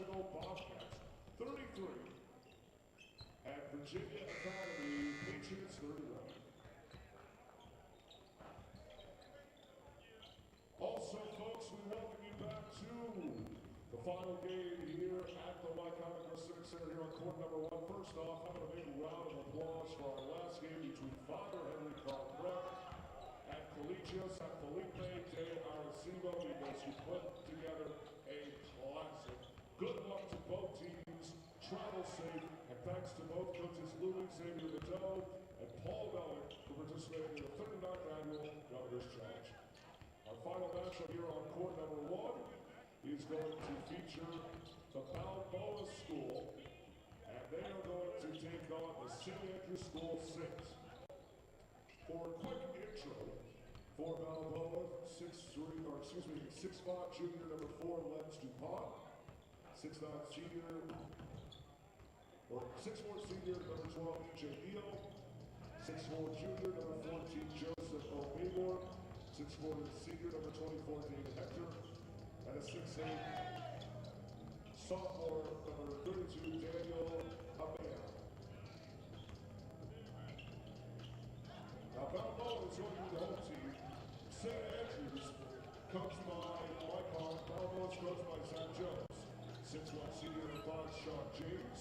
National Bobcats 33 and Virginia Academy Patriots 31. Also, folks, we welcome you back to the final game here at the Lyconic Civic Center here on court number 1. First off, how about a big round of applause for our last game between Father Henry Carl and Collegios and Felipe de Arecibo, because you put together a classic. Good luck to both teams. Travel safe, and thanks to both coaches Louis Xavier Vidal and Paul Bellick for participating in the 39th annual Governor's Challenge. Our final matchup here on court number 1 is going to feature the Balboa School, and they are going to take on the St. Andrew School 6. For a quick intro, for Balboa, 6'5" junior number 4, Lenz DuPont, 6'9" senior, or 6'4" senior number 12, EJ Neal, 6'4" junior number 14, Joseph O'Baymore, 6'4" senior number 24, David Hector, and a 6'8" sophomore number 32, Daniel Abea. Now, Balboa is going to be the home team. St. Andrews, coached by Mike Hart. Balboa is coached by Zach Jones. 6'1" senior number 5, Sean James.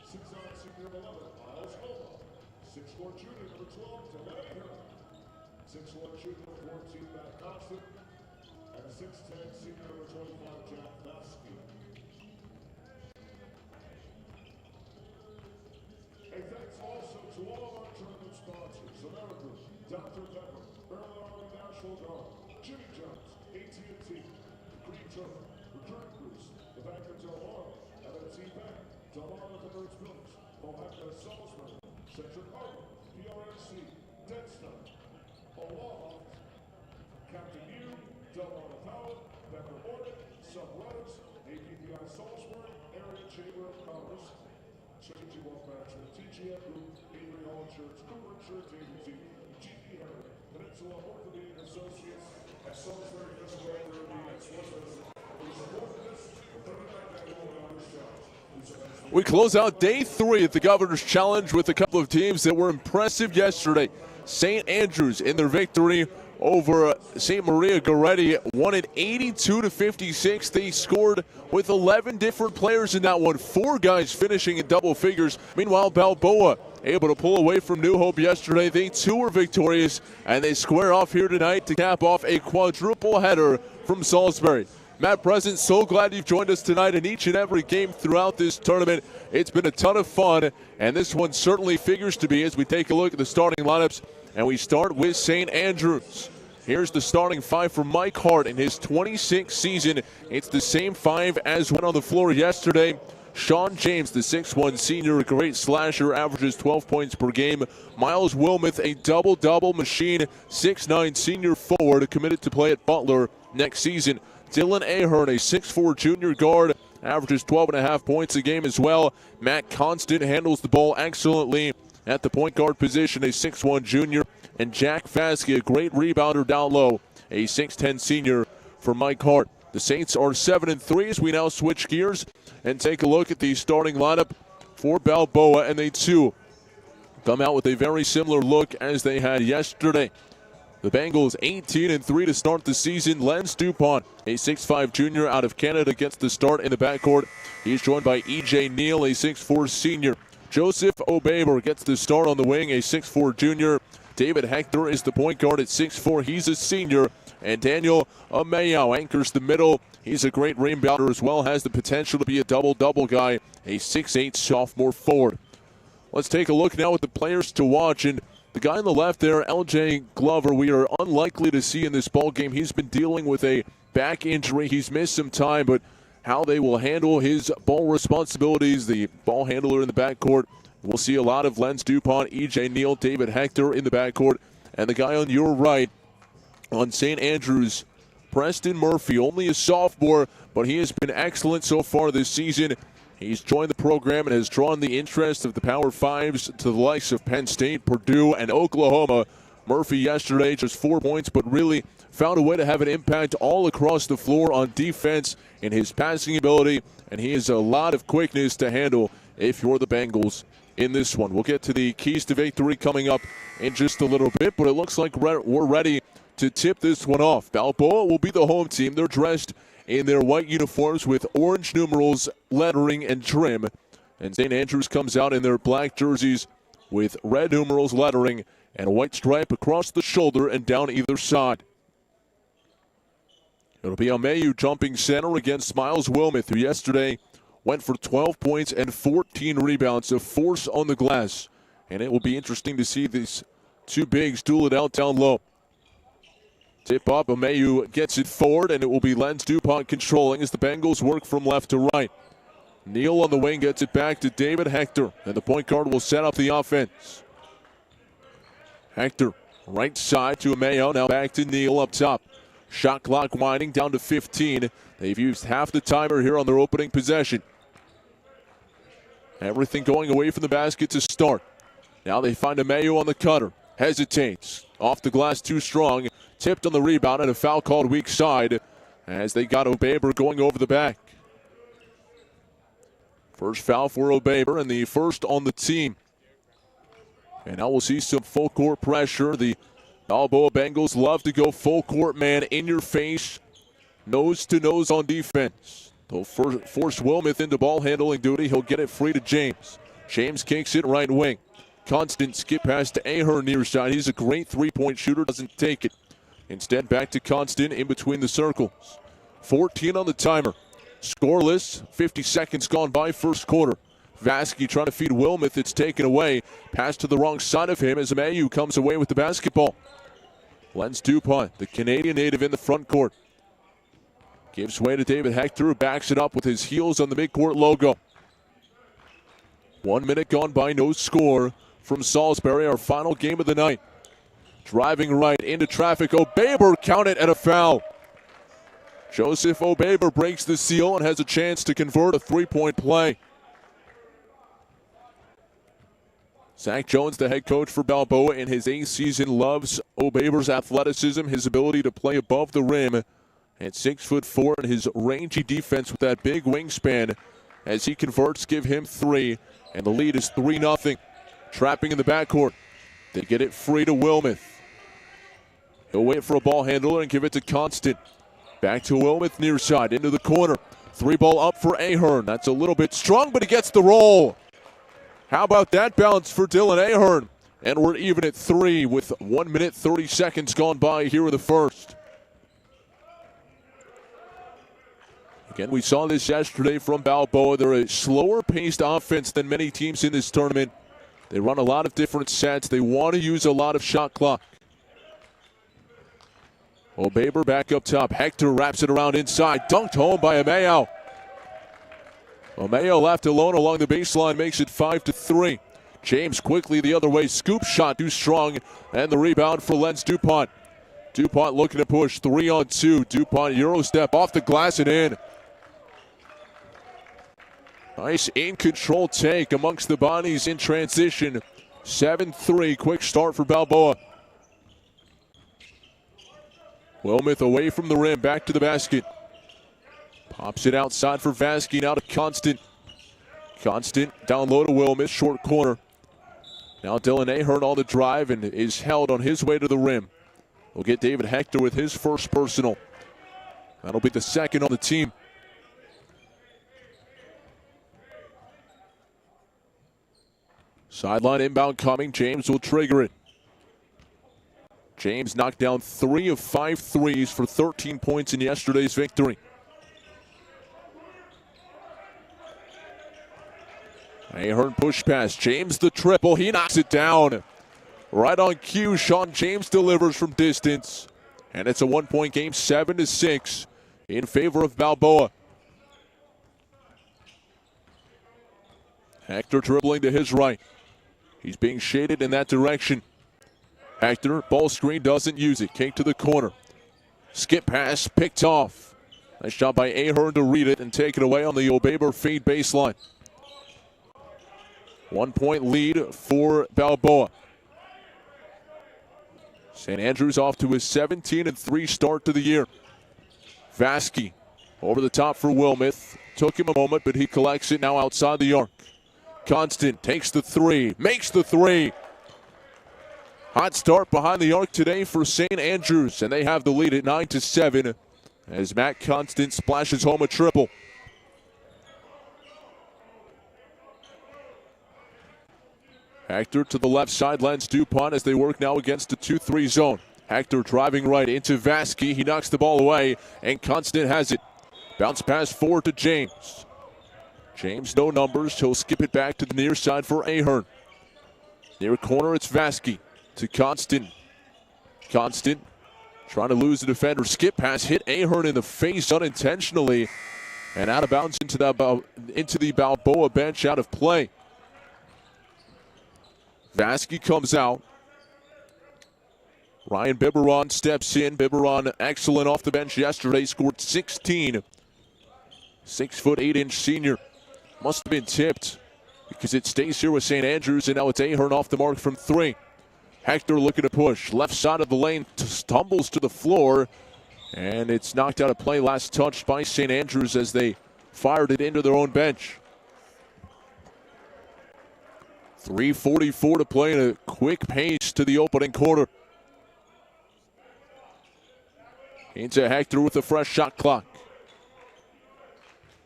6'9" senior number 11, Miles Homa. 6'4" junior number 12, Delay Herron. 6'1" junior number 14, Matt Thompson. And a 6'10" senior number 25, Jack Vasky. Hey, thanks also to all of our tournament sponsors: American, Dr. Pepper, Earl Army National Guard, Jimmy Jones, AT&T, Green Turtle, Recruiting Groups, the Bank of Del Mar, M&T Bank, Del Mar Converts Builders, Bohemia Salisbury, Central Harbor, PRNC, Deadstar, Oahu, Captain U, Del Mar Power, Becker Morgan, Sunrise, APPI Salisbury, Area Chamber of Commerce, Strategy Wealth Management, TGM Group, Avery Hall Insurance, Cooper Insurance Agency, GE Herring, Peninsula Orthopedic Associates, and Salisbury Physical Therapy and Sports Medicine. We support this, the 39th annual Governor's Challenge. We close out day 3 at the Governor's Challenge with a couple of teams that were impressive yesterday. St. Andrews in their victory over St. Maria Goretti won it 82-56. They scored with 11 different players in that one, 4 guys finishing in double figures. Meanwhile, Balboa able to pull away from New Hope yesterday. They too were victorious, and they square off here tonight to cap off a quadruple header from Salisbury. Matt Present, so glad you've joined us tonight in each and every game throughout this tournament. It's been a ton of fun, and this one certainly figures to be as we take a look at the starting lineups. And we start with St. Andrews. Here's the starting 5 for Mike Hart in his 26th season. It's the same 5 as went on the floor yesterday. Sean James, the 6'1" senior, a great slasher, averages 12 points per game. Miles Wilmoth, a double-double machine, 6'9" senior forward, committed to play at Butler next season. Dylan Ahern, a 6'4" junior guard, averages 12.5 points a game as well. Matt Constant handles the ball excellently at the point guard position, a 6'1" junior. And Jack Vasky, a great rebounder down low, a 6'10" senior for Mike Hart. The Saints are 7-3 as we now switch gears and take a look at the starting lineup for Balboa, and they too come out with a very similar look as they had yesterday. The Bengals 18-3 to start the season. Lenz DuPont, a 6'5" junior out of Canada, gets the start in the backcourt. He's joined by EJ Neal, a 6'4" senior. Joseph O'Baymore gets the start on the wing, a 6'4" junior. David Hector is the point guard at 6'4". He's a senior. And Daniel Ameyao anchors the middle. He's a great rebounder as well, has the potential to be a double-double guy, a 6'8" sophomore forward. Let's take a look now at the players to watch. And the guy on the left there, LJ Glover, we are unlikely to see in this ball game. He's been dealing with a back injury. He's missed some time, but how they will handle his ball responsibilities, the ball handler in the backcourt, we'll see a lot of Lenz DuPont, EJ Neal, David Hector in the backcourt. And the guy on your right on St. Andrews, Preston Murphy, only a sophomore, but he has been excellent so far this season. He's joined the program and has drawn the interest of the Power Fives to the likes of Penn State, Purdue, and Oklahoma. Murphy yesterday just 4 points, but really found a way to have an impact all across the floor on defense in his passing ability and he has a lot of quickness to handle if you're the Bengals in this one. We'll get to the keys to victory coming up in just a little bit, but it looks like we're ready to tip this one off. Balboa will be the home team. They're dressed in their white uniforms with orange numerals, lettering, and trim. And St. Andrews comes out in their black jerseys with red numerals, lettering, and a white stripe across the shoulder and down either side. It'll be Ameyu jumping center against Miles Wilmoth, who yesterday went for 12 points and 14 rebounds, a force on the glass. And it will be interesting to see these two bigs duel it out down low. Tip up, Ameyu gets it forward, and it will be Lenz DuPont controlling as the Bengals work from left to right. Neal on the wing gets it back to David Hector, and the point guard will set up the offense. Hector, right side to Ameyu, now back to Neal up top. Shot clock winding down to 15. They've used half the timer here on their opening possession. Everything going away from the basket to start. Now they find Ameyu on the cutter. Hesitates. Off the glass too strong. Tipped on the rebound and a foul called weak side as they got Obeber going over the back. First foul for Obeber and the first on the team. And now we'll see some full court pressure. The Balboa Bengals love to go full court man in your face, nose to nose on defense. They'll force Wilmoth into ball handling duty. He'll get it free to James. James kicks it right wing. Constant skip pass to Ahern near side. He's a great three-point shooter, doesn't take it. Instead, back to Constant in between the circles. 14 on the timer. Scoreless, 50 seconds gone by first quarter. Vasky trying to feed Wilmoth. It's taken away. Pass to the wrong side of him as Ameyu comes away with the basketball. Lenz DuPont, the Canadian native in the front court. Gives way to David Hector, who backs it up with his heels on the midcourt logo. 1 minute gone by, no score from Salisbury, our final game of the night. Driving right into traffic, Obeber counted and a foul. Joseph Obeber breaks the seal and has a chance to convert a three-point play. Zach Jones, the head coach for Balboa in his 8th season, loves Obeber's athleticism, his ability to play above the rim at 6'4", and his rangy defense with that big wingspan. As he converts, give him 3, and the lead is 3-0. Trapping in the backcourt. They get it free to Wilmoth. He'll wait for a ball handler and give it to Constant. Back to Wilmoth near side, into the corner. 3-ball up for Ahern. That's a little bit strong, but he gets the roll. How about that bounce for Dylan Ahern? And we're even at 3 with 1 minute 30 seconds gone by here in the first. Again, we saw this yesterday from Balboa. They're a slower-paced offense than many teams in this tournament. They run a lot of different sets. They want to use a lot of shot clock. Obeber back up top. Hector wraps it around inside. Dunked home by Ameyu. Ameyu left alone along the baseline, makes it 5-3. James quickly the other way. Scoop shot too strong. And the rebound for Lenz DuPont. DuPont looking to push. 3-on-2. DuPont Euro step off the glass and in. Nice in-control take amongst the bodies in transition. 7-3, quick start for Balboa. Wilmoth away from the rim, back to the basket. Pops it outside for Vasky, now to Constant. Constant down low to Wilmoth, short corner. Now Dylan Ahern on the drive and is held on his way to the rim. We'll get David Hector with his first personal. That'll be the second on the team. Sideline inbound coming. James will trigger it. James knocked down 3 of 5 threes for 13 points in yesterday's victory. Ahern push pass. James the triple. He knocks it down. Right on cue, Sean James delivers from distance. And it's a 1-point game, 7-6 in favor of Balboa. Hector dribbling to his right. He's being shaded in that direction. Hector, ball screen, doesn't use it. Kick to the corner. Skip pass, picked off. Nice job by Ahern to read it and take it away on the Obeber feed baseline. 1-point lead for Balboa. St. Andrews off to his 17-3 start to the year. Vasky over the top for Wilmoth. Took him a moment, but he collects it now outside the arc. Constant takes the three, makes the three. Hot start behind the arc today for St. Andrews, and they have the lead at 9-7 as Matt Constant splashes home a triple. Hector to the left side lends DuPont as they work now against the 2-3 zone. Hector driving right into Vasky. He knocks the ball away, and Constant has it. Bounce pass forward to James. James, no numbers. He'll skip it back to the near side for Ahern. Near corner, it's Vasky to Constant. Constant trying to lose the defender. Skip pass hit Ahern in the face unintentionally, and out of bounds into the Balboa bench, out of play. Vasky comes out. Ryan Biberon steps in. Biberon excellent off the bench yesterday. Scored 16. 6'8" senior. Must have been tipped because it stays here with St. Andrews, and now it's Ahern off the mark from 3. Hector looking to push. Left side of the lane, stumbles to the floor, and it's knocked out of play. Last touch by St. Andrews as they fired it into their own bench. 3:44 to play in a quick pace to the opening quarter. Into Hector with a fresh shot clock.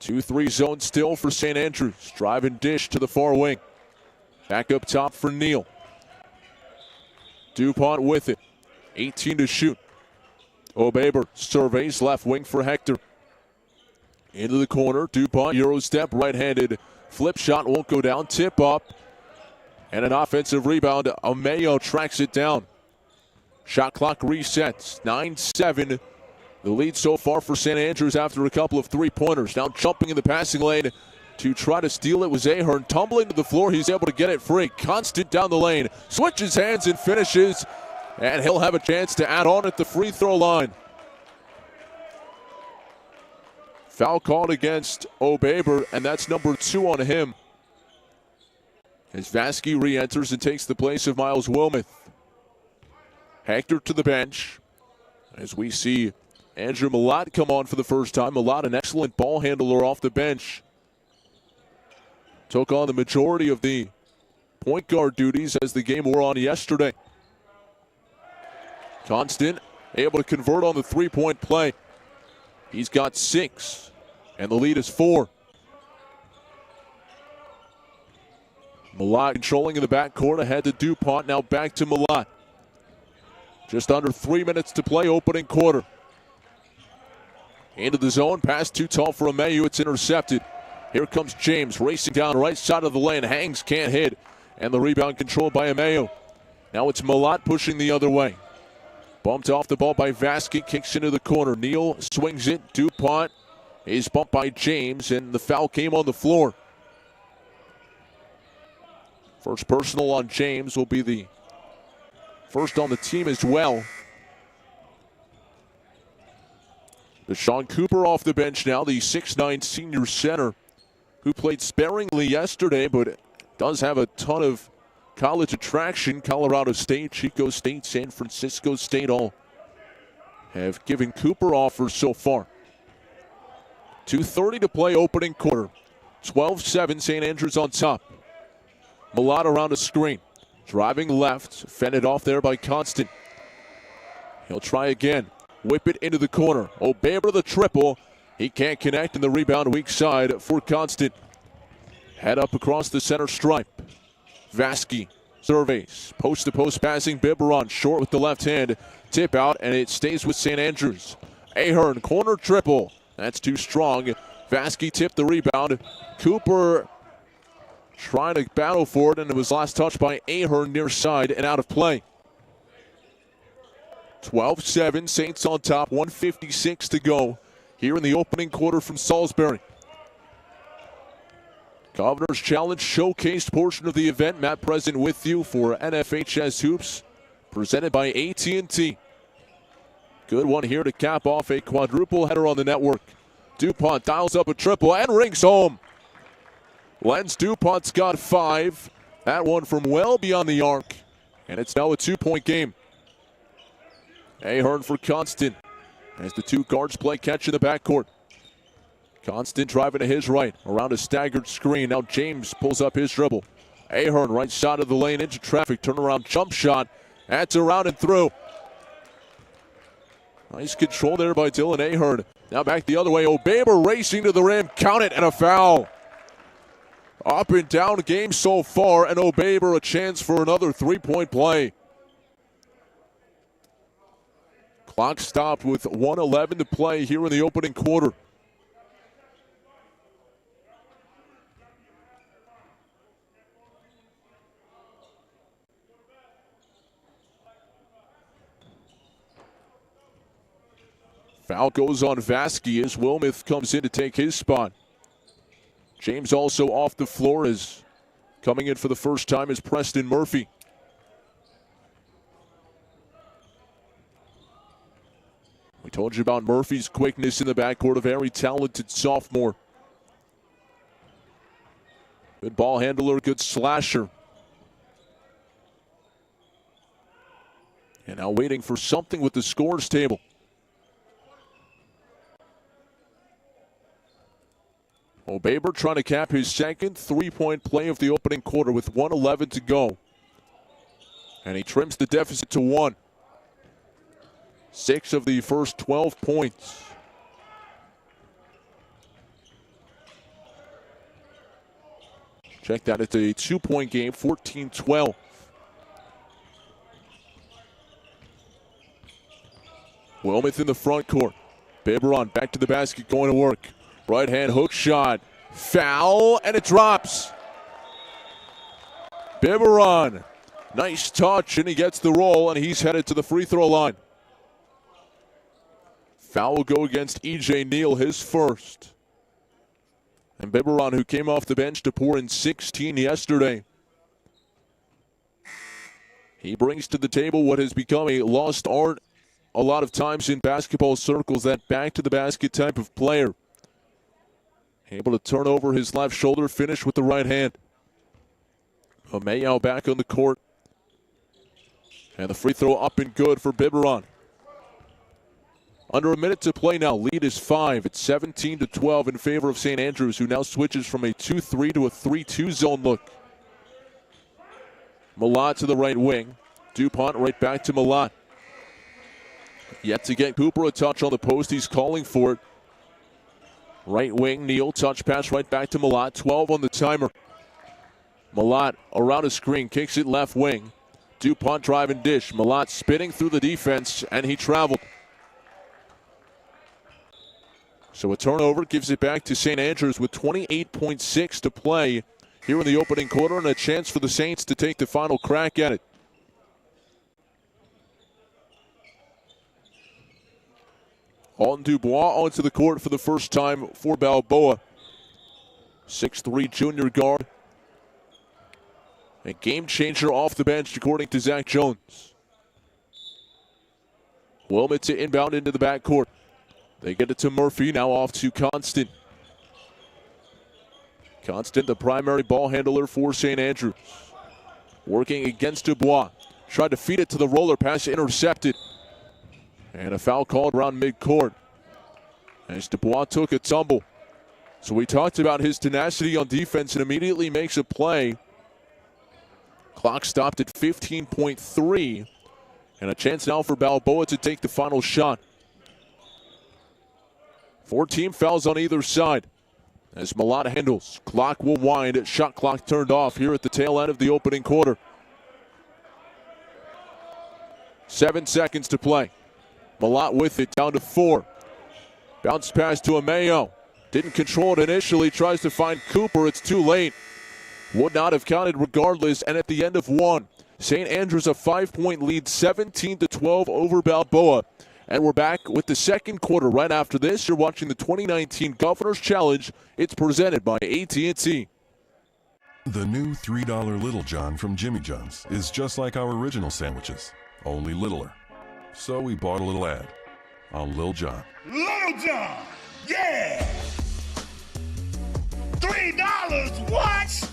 2-3 zone still for St. Andrews. Drive and dish to the far wing. Back up top for Neal. DuPont with it. 18 to shoot. O'Baber surveys left wing for Hector. Into the corner. DuPont Euro step right-handed. Flip shot won't go down. Tip up. And an offensive rebound. Amayo tracks it down. Shot clock resets. 9-7. The lead so far for St. Andrews after a couple of three-pointers. Now jumping in the passing lane to try to steal it was Ahern. Tumbling to the floor, he's able to get it free. Constant down the lane. Switches hands and finishes. And he'll have a chance to add on at the free throw line. Foul called against O'Baber, and that's number 2 on him. As Vasky re-enters and takes the place of Miles Wilmoth. Hector to the bench. As we see Andrew Malott come on for the first time. Malott, an excellent ball handler off the bench. Took on the majority of the point guard duties as the game wore on yesterday. Constant able to convert on the three-point play. He's got 6, and the lead is 4. Malott controlling in the backcourt, ahead to DuPont, now back to Malott. Just under 3 minutes to play, opening quarter. Into the zone, pass too tall for Amayu, it's intercepted. Here comes James, racing down right side of the lane, hangs, can't hit, and the rebound controlled by Amayu. Now it's Malott pushing the other way. Bumped off the ball by Vasky, kicks into the corner. Neal swings it, DuPont is bumped by James, and the foul came on the floor. First personal on James will be the first on the team as well. Deshaun Cooper off the bench now, the 6'9" senior center who played sparingly yesterday but does have a ton of college attraction. Colorado State, Chico State, San Francisco State all have given Cooper offers so far. 2:30 to play, opening quarter. 12-7, St. Andrews on top. Malott around a screen. Driving left, fended off there by Constant. He'll try again. Whip it into the corner. O'Baber the triple. He can't connect, in the rebound weak side for Constant. Head up across the center stripe. Vasky surveys. Post-to-post passing. Biberon short with the left hand. Tip out, and it stays with St. Andrews. Ahern, corner triple. That's too strong. Vasky tipped the rebound. Cooper trying to battle for it, and it was last touched by Ahern near side and out of play. 12-7, Saints on top, 1:56 to go here in the opening quarter from Salisbury. Governor's Challenge showcased portion of the event. Matt present with you for NFHS Hoops, presented by AT&T. Good one here to cap off a quadruple header on the network. DuPont dials up a triple and rings home. Lens DuPont's got 5. That one from well beyond the arc, and it's now a 2-point game. Ahern for Constant as the two guards play catch in the backcourt. Constant driving to his right, around a staggered screen. Now James pulls up his dribble. Ahern, right side of the lane, into traffic. Turnaround jump shot. That's around and through. Nice control there by Dylan Ahern. Now back the other way. O'Baber racing to the rim. Count it, and a foul. Up and down game so far, and O'Baber a chance for another three-point play. Clock stopped with 1:11 to play here in the opening quarter. Foul goes on Vasquez as Wilmoth comes in to take his spot. James also off the floor, as coming in for the first time is Preston Murphy. We told you about Murphy's quickness in the backcourt, a very talented sophomore. Good ball handler, good slasher. And now waiting for something with the scores table. O'Baber trying to cap his second three-point play of the opening quarter with 1:11 to go. And he trims the deficit to 1. 6 of the first 12 points. Check that, it's a 2-point game, 14-12. Wilmoth in the front court. Biberon back to the basket, going to work. Right hand hook shot. Foul, and it drops. Biberon. Nice touch, and he gets the roll, and he's headed to the free throw line. Foul will go against E.J. Neal, his first. And Biberon, who came off the bench to pour in 16 yesterday. He brings to the table what has become a lost art a lot of times in basketball circles, that back-to-the-basket type of player. Able to turn over his left shoulder, finish with the right hand. Mayo back on the court. And the free throw up and good for Biberon. Under a minute to play now. Lead is 5. It's 17-12 in favor of St. Andrews, who now switches from a 2-3 to a 3-2 zone look. Malott to the right wing. DuPont right back to Malott. Yet to get Cooper a touch on the post. He's calling for it. Right wing, Neal, touch pass right back to Malott. 12 on the timer. Malott around a screen, kicks it left wing. DuPont drive and dish. Malott spinning through the defense, and he traveled. So a turnover gives it back to St. Andrews with 28.6 to play here in the opening quarter, and a chance for the Saints to take the final crack at it. Alton Dubois onto the court for the first time for Balboa. 6'3" junior guard. A game changer off the bench, according to Zach Jones. Wilmoth to inbound into the backcourt. They get it to Murphy, now off to Constant. Constant, the primary ball handler for St. Andrews. Working against Dubois. Tried to feed it to the roller, pass intercepted. And a foul called around midcourt as Dubois took a tumble. So we talked about his tenacity on defense, and immediately makes a play. Clock stopped at 15.3. And a chance now for Balboa to take the final shot. 4 team fouls on either side as Malott handles. Clock will wind. Shot clock turned off here at the tail end of the opening quarter. 7 seconds to play. Malott with it, down to 4. Bounce pass to Mayo. Didn't control it initially, tries to find Cooper, it's too late. Would not have counted regardless, and at the end of 1, St. Andrews a 5-point lead, 17-12 over Balboa. And we're back with the second quarter right after this. You're watching the 2019 Governor's Challenge. It's presented by AT&T. The new $3 Little John from Jimmy John's is just like our original sandwiches, only littler. So we bought a little ad on Lil John. Little John, yeah! $3, what?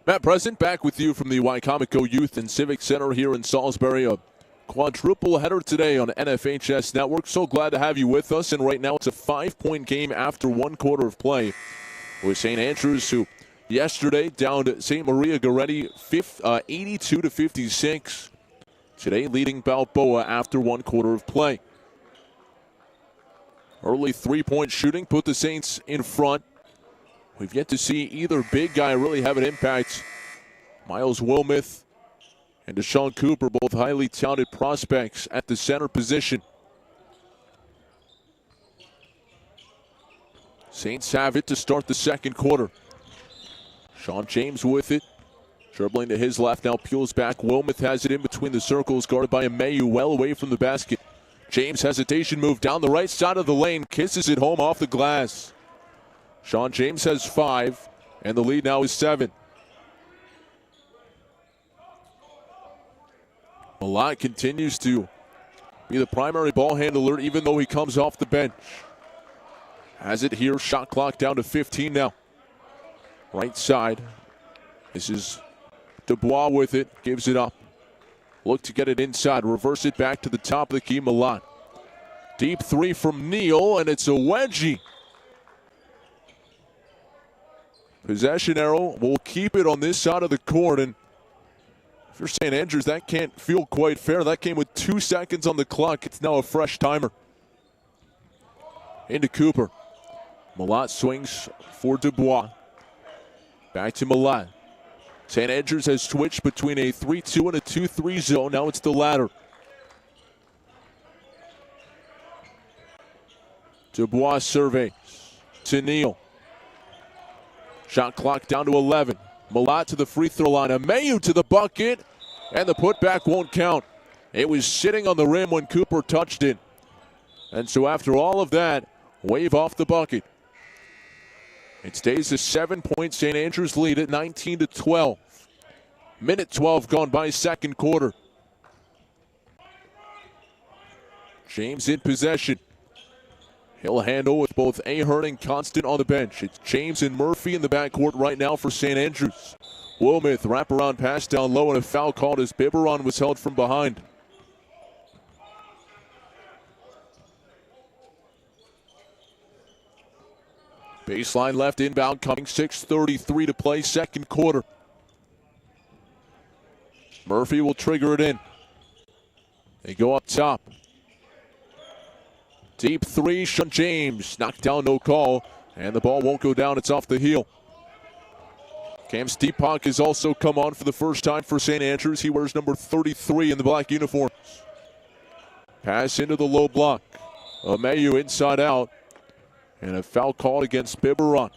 Matt Present back with you from the Wycomico Youth and Civic Center here in Salisbury. A quadruple header today on NFHS Network. So glad to have you with us. And right now it's a 5-point game after 1 quarter of play with St. Andrews, who yesterday downed St. Maria Goretti 82-56. Today leading Balboa after 1 quarter of play. Early 3-point shooting put the Saints in front. We've yet to see either big guy really have an impact. Miles Wilmoth and Deshaun Cooper, both highly talented prospects at the center position. Saints have it to start the second quarter. Sean James with it. Dribbling to his left, now peels back. Wilmoth has it in between the circles, guarded by Ameyu, well away from the basket. James hesitation move down the right side of the lane, kisses it home off the glass. Sean James has 5, and the lead now is 7. Malott continues to be the primary ball handler, even though he comes off the bench. Has it here, shot clock down to 15 now. Right side. This is Dubois with it, gives it up. Look to get it inside, reverse it back to the top of the key, Malott. Deep 3 from Neal, and it's a wedgie. Possession arrow will keep it on this side of the court, and if you're St. Andrews, that can't feel quite fair. That came with 2 seconds on the clock. It's now a fresh timer. Into Cooper. Malott swings for Dubois. Back to Malott. St. Andrews has switched between a 3-2 and a 2-3 zone. Now it's the latter. Dubois surveys to Neal. Shot clock down to 11. Malott to the free throw line. Ameyu to the bucket, and the putback won't count. It was sitting on the rim when Cooper touched it. And so after all of that, wave off the bucket. It stays a 7-point St. Andrews lead at 19-12. Minute 12 gone by second quarter. James in possession. He'll handle with both Ahern and Constant on the bench. It's James and Murphy in the backcourt right now for St. Andrews. Wilmoth wraparound pass down low, and a foul called as Biberon was held from behind. Baseline left inbound coming, 6:33 to play, second quarter. Murphy will trigger it in. They go up top. Deep 3, Sean James. Knocked down, no call. And the ball won't go down, it's off the heel. Cam Steepak has also come on for the first time for St. Andrews. He wears number 33 in the black uniforms. Pass into the low block. Ameyu inside out. And a foul called against Biberon.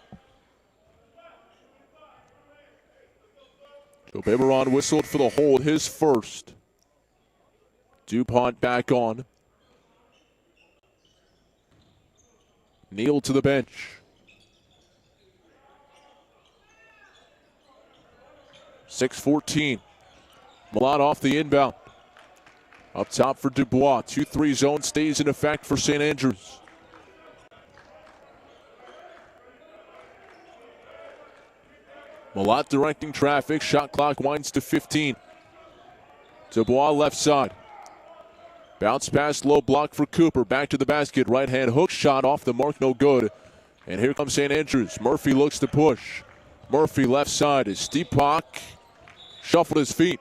So Biberon whistled for the hold, his first. DuPont back on. Neal to the bench. .6:14. Malott off the inbound. Up top for Dubois. 2-3 zone stays in effect for St. Andrews. Malott directing traffic. Shot clock winds to 15. Dubois left side. Bounce pass, low block for Cooper. Back to the basket. Right hand hook shot off the mark, no good. And here comes St. Andrews. Murphy looks to push. Murphy left side is Steepak. Shuffled his feet.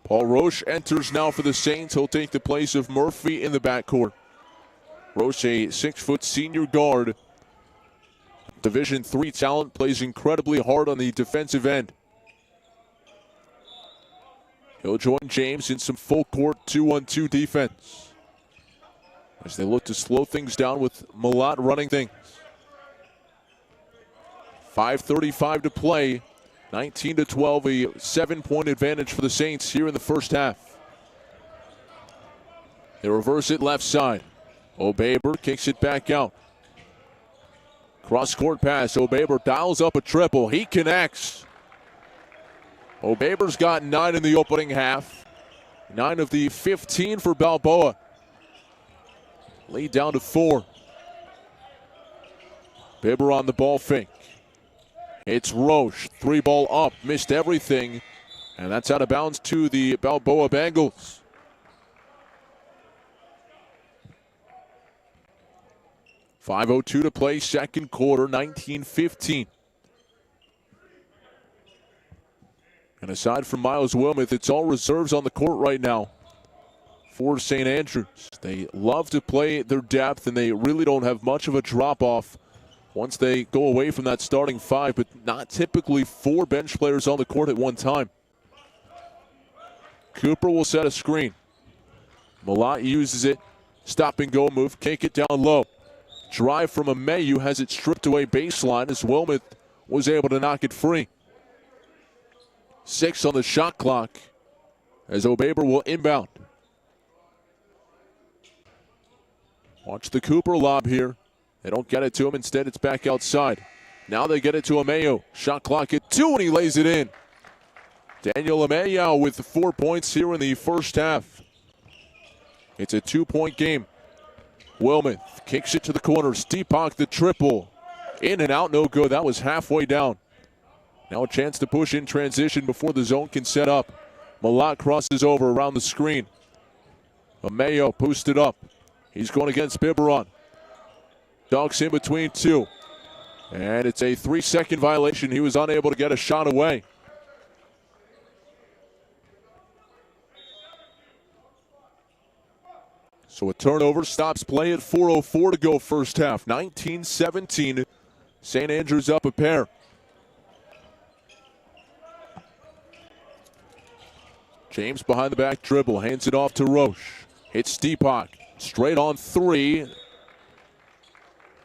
Paul Roche enters now for the Saints. He'll take the place of Murphy in the backcourt. Roche, a 6-foot senior guard. Division III talent, plays incredibly hard on the defensive end. He'll join James in some full court 2-on-2 defense as they look to slow things down with Malott running things. 5:35 to play. 19-12, a 7-point advantage for the Saints here in the first half. They reverse it left side. Obeber kicks it back out. Cross-court pass. Obeber dials up a triple. He connects. Obeber's got 9 in the opening half. 9 of the 15 for Balboa. Lead down to 4. Bibber on the ball fake. It's Roche. 3-ball up. Missed everything. And that's out of bounds to the Balboa Bengals. .5:02 to play, second quarter, 19-15. And aside from Miles Wilmoth, it's all reserves on the court right now for St. Andrews. They love to play their depth, and they really don't have much of a drop-off once they go away from that starting five, but not typically 4 bench players on the court at one time. Cooper will set a screen. Malott uses it. Stop and go move. Kick it down low. Drive from Ameyu has it stripped away baseline as Wilmoth was able to knock it free. 6 on the shot clock as Obeber will inbound. Watch the Cooper lob here. They don't get it to him. Instead, it's back outside. Now they get it to Ameyu. Shot clock at 2, and he lays it in. Daniel Ameyu with 4 points here in the first half. It's a 2-point game. Wilmoth kicks it to the corner. Steepak the triple. In and out, no good. That was halfway down. Now a chance to push in transition before the zone can set up. Malott crosses over around the screen. Ameyu boosted up. He's going against Biberon. Dunks in between 2. And it's a 3-second violation. He was unable to get a shot away. So a turnover stops play at 4:04 to go first half. 19-17. St. Andrews up a pair. James behind the back dribble. Hands it off to Roche. Hits Steepak. Straight on 3.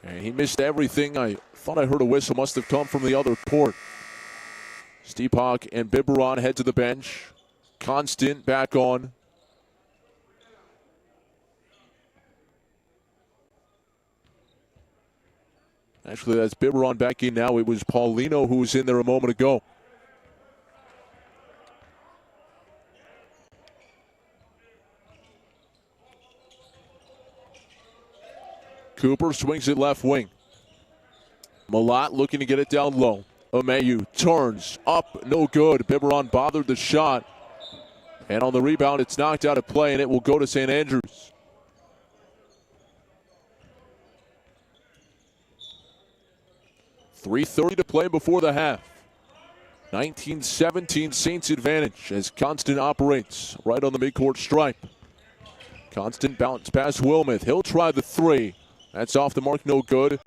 And he missed everything. I thought I heard a whistle. Must have come from the other court. Steepak and Biberon head to the bench. Constant back on. Actually, that's Biberon back in now. It was Paulino who was in there a moment ago. Cooper swings it left wing. Malott looking to get it down low. Ameyu turns up, no good. Biberon bothered the shot. And on the rebound, it's knocked out of play, and it will go to St. Andrews. .3:30 to play before the half. 19-17 Saints advantage as Constant operates right on the midcourt stripe. Constant bounce past Wilmoth. He'll try the 3. That's off the mark, no good.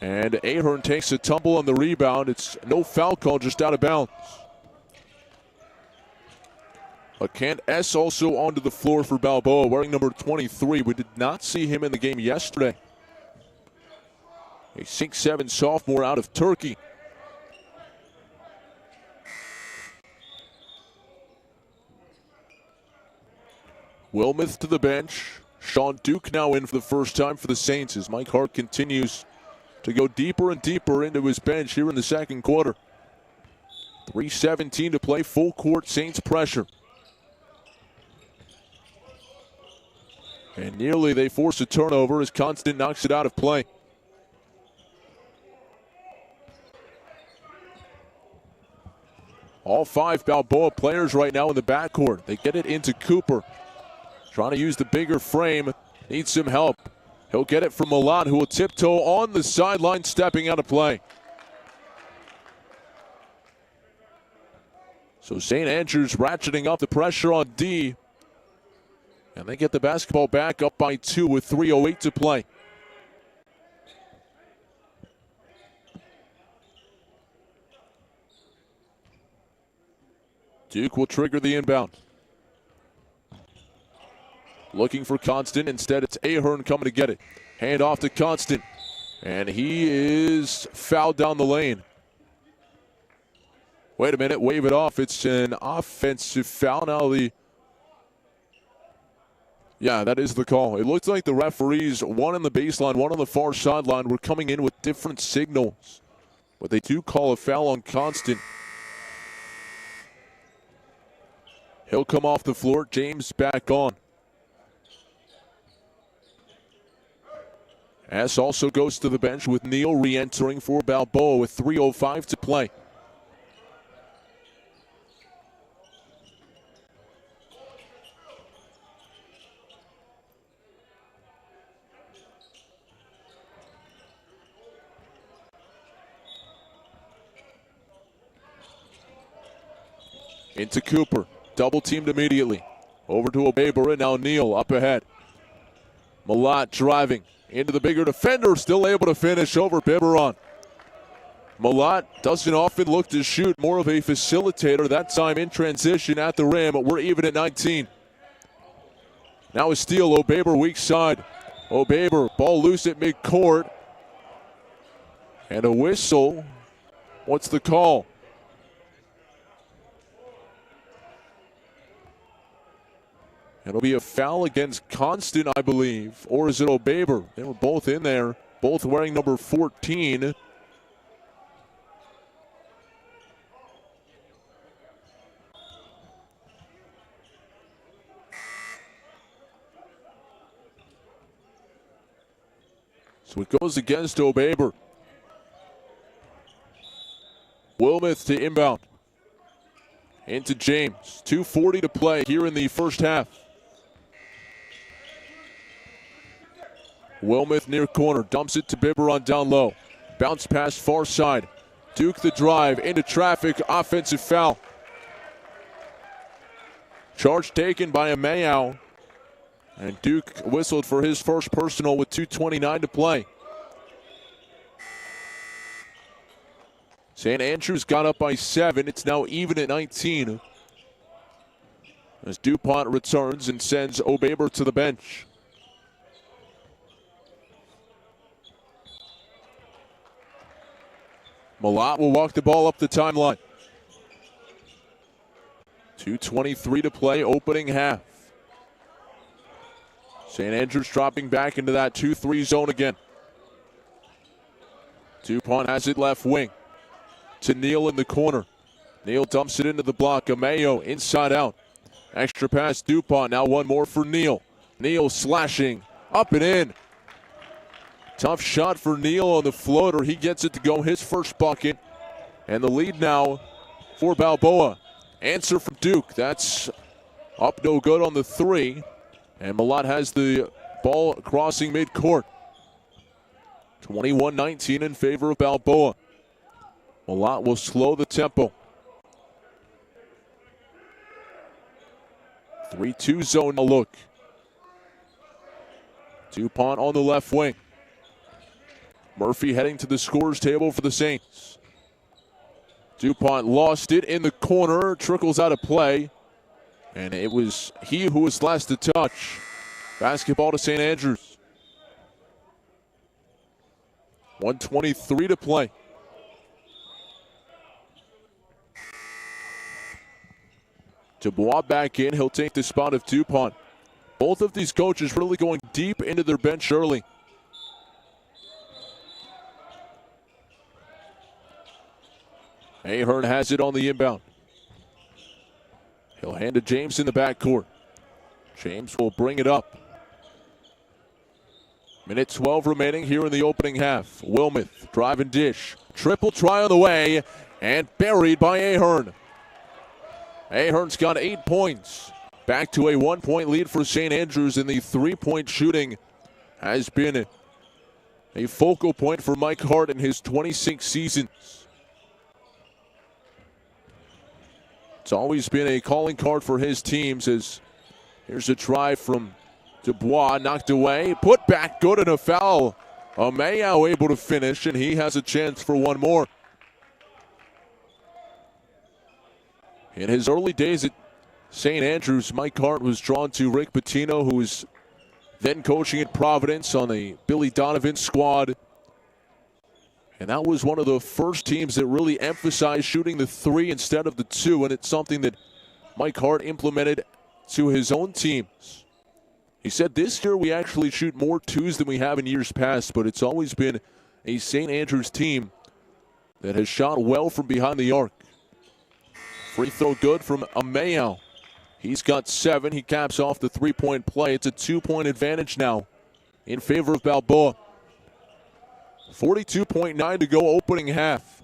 And Ahern takes a tumble on the rebound. It's no foul call, just out of bounds. Kent S. also onto the floor for Balboa, wearing number 23. We did not see him in the game yesterday. A 6'7" sophomore out of Turkey. Wilmoth to the bench. Sean Duke now in for the first time for the Saints as Mike Hart continues to go deeper and deeper into his bench here in the second quarter. 3:17 to play, full court Saints pressure. And nearly they force a turnover as Constant knocks it out of play. All 5 Balboa players right now in the backcourt. They get it into Cooper. Trying to use the bigger frame. Needs some help. He'll get it from Malott, who will tiptoe on the sideline, stepping out of play. So St. Andrews ratcheting up the pressure on D. And they get the basketball back up by 2 with 3:08 to play. Duke will trigger the inbound. Looking for Constant. Instead, it's Ahern coming to get it. Hand off to Constant. And he is fouled down the lane. Wait a minute. Wave it off. It's an offensive foul. Now yeah, that is the call. It looks like the referees, one on the baseline, one on the far sideline, were coming in with different signals. But they do call a foul on Constant. He'll come off the floor. James back on. Hess also goes to the bench with Neal re-entering for Balboa with 3:05 to play. Into Cooper, double teamed immediately. Over to O'Baber, and now Neal up ahead. Malott driving into the bigger defender, still able to finish over Biberon. Malott doesn't often look to shoot, more of a facilitator, that time in transition at the rim. We're even at 19. Now a steal, O'Baber weak side. O'Baber, ball loose at midcourt. And a whistle. What's the call? It'll be a foul against Constant, I believe. Or is it O'Baber? They were both in there, both wearing number 14. So it goes against O'Baber. Wilmoth to inbound. Into James. 2:40 to play here in the first half. Wilmoth near corner, dumps it to Biberon down low. Bounce pass far side. Duke the drive into traffic, offensive foul. Charge taken by Amayao. And Duke whistled for his first personal with 2:29 to play. St. Andrews got up by 7. It's now even at 19. As DuPont returns and sends O'Baber to the bench. Malott will walk the ball up the timeline. 2:23 to play, opening half. St. Andrews dropping back into that 2-3 zone again. DuPont has it left wing. To Neal in the corner. Neal dumps it into the block. Amayo inside out. Extra pass DuPont. Now one more for Neal. Neal slashing up and in. Tough shot for Neal on the floater. He gets it to go his first bucket. And the lead now for Balboa. Answer from Duke. That's up no good on the 3. And Malott has the ball crossing midcourt. 21-19 in favor of Balboa. Malott will slow the tempo. 3-2 zone now look. DuPont on the left wing. Murphy heading to the scorer's table for the Saints. DuPont lost it in the corner, trickles out of play. And it was he who was last to touch. Basketball to St. Andrews. 1:23 to play. Dubois back in. He'll take the spot of DuPont. Both of these coaches really going deep into their bench early. Ahern has it on the inbound. He'll hand to James in the backcourt. James will bring it up. Minute 12 remaining here in the opening half. Wilmoth, drive and dish. Triple try on the way, and buried by Ahern. Ahern's got 8 points. Back to a 1-point lead for St. Andrews, and the three-point shooting has been a focal point for Mike Hart in his 26 seasons. It's always been a calling card for his teams as here's a try from Dubois, knocked away, put back, good, and a foul. Amayao able to finish, and he has a chance for one more. In his early days at St. Andrews, Mike Hart was drawn to Rick Pitino, who was then coaching at Providence on the Billy Donovan squad. And that was one of the first teams that really emphasized shooting the 3 instead of the 2, and it's something that Mike Hart implemented to his own teams. He said this year we actually shoot more 2s than we have in years past, but it's always been a St. Andrews team that has shot well from behind the arc. Free throw good from Amayao. He's got 7. He caps off the 3-point play. It's a 2-point advantage now in favor of Balboa. 42.9 to go opening half.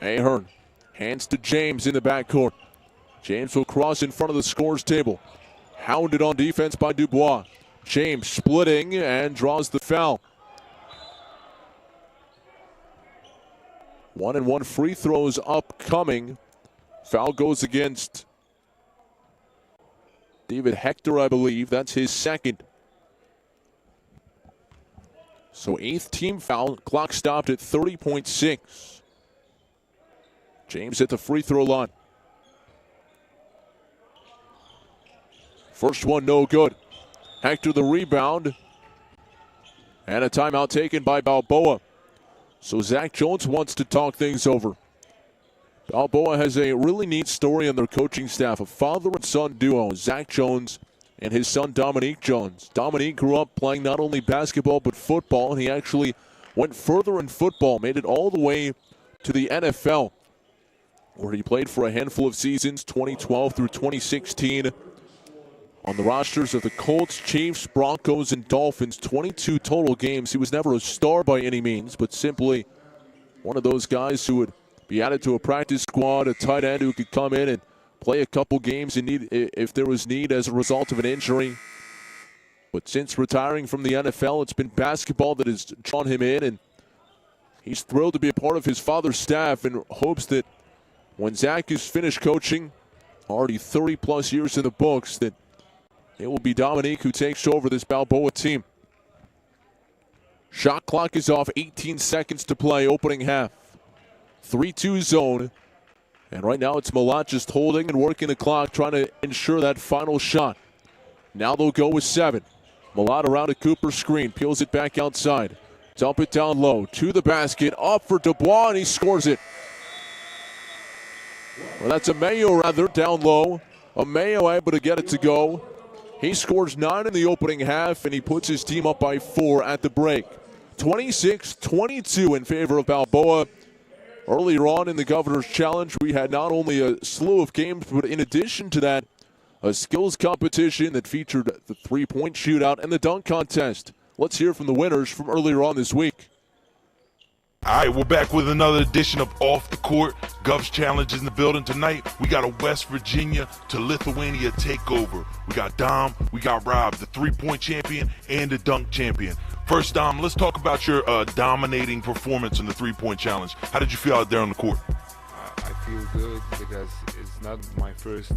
Ahern hands to James in the backcourt. James will cross in front of the scores table. Hounded on defense by Dubois. James splitting and draws the foul. 1-and-1 free throws upcoming. Foul goes against David Hector, I believe. That's his second. So 8th team foul. Clock stopped at 30.6. James at the free throw line. First one no good. Hector the rebound. And a timeout taken by Balboa. So Zach Jones wants to talk things over. Balboa has a really neat story on their coaching staff. A father and son duo, Zach Jones and his son Dominique Jones. Dominique grew up playing not only basketball but football, and he actually went further in football, made it all the way to the NFL, where he played for a handful of seasons, 2012 through 2016, on the rosters of the Colts, Chiefs, Broncos, and Dolphins. 22 total games. He was never a star by any means, but simply one of those guys who would be added to a practice squad, a tight end who could come in and play a couple games if there was need as a result of an injury. But since retiring from the NFL, it's been basketball that has drawn him in, and he's thrilled to be a part of his father's staff and hopes that when Zach is finished coaching, already 30-plus years in the books, that it will be Dominique who takes over this Balboa team. Shot clock is off, 18 seconds to play, opening half. 3-2 zone. And right now it's Malat just holding and working the clock, trying to ensure that final shot. Now they'll go with 7. Malat around a Cooper screen, peels it back outside. Dump it down low, to the basket, up for Dubois, and he scores it. Well, that's Ameo rather, down low. Ameo able to get it to go. He scores 9 in the opening half, and he puts his team up by 4 at the break. 26-22 in favor of Balboa. Earlier on in the Governor's Challenge, we had not only a slew of games, but in addition to that, a skills competition that featured the three-point shootout and the dunk contest. Let's hear from the winners from earlier on this week. All right, we're back with another edition of Off the Court. Gov's Challenge in the building tonight. We got a West Virginia to Lithuania takeover. We got Dom, we got Rob, the three-point champion and the dunk champion. First, Dom, let's talk about your dominating performance in the three-point challenge. How did you feel out there on the court? I feel good because it's not my first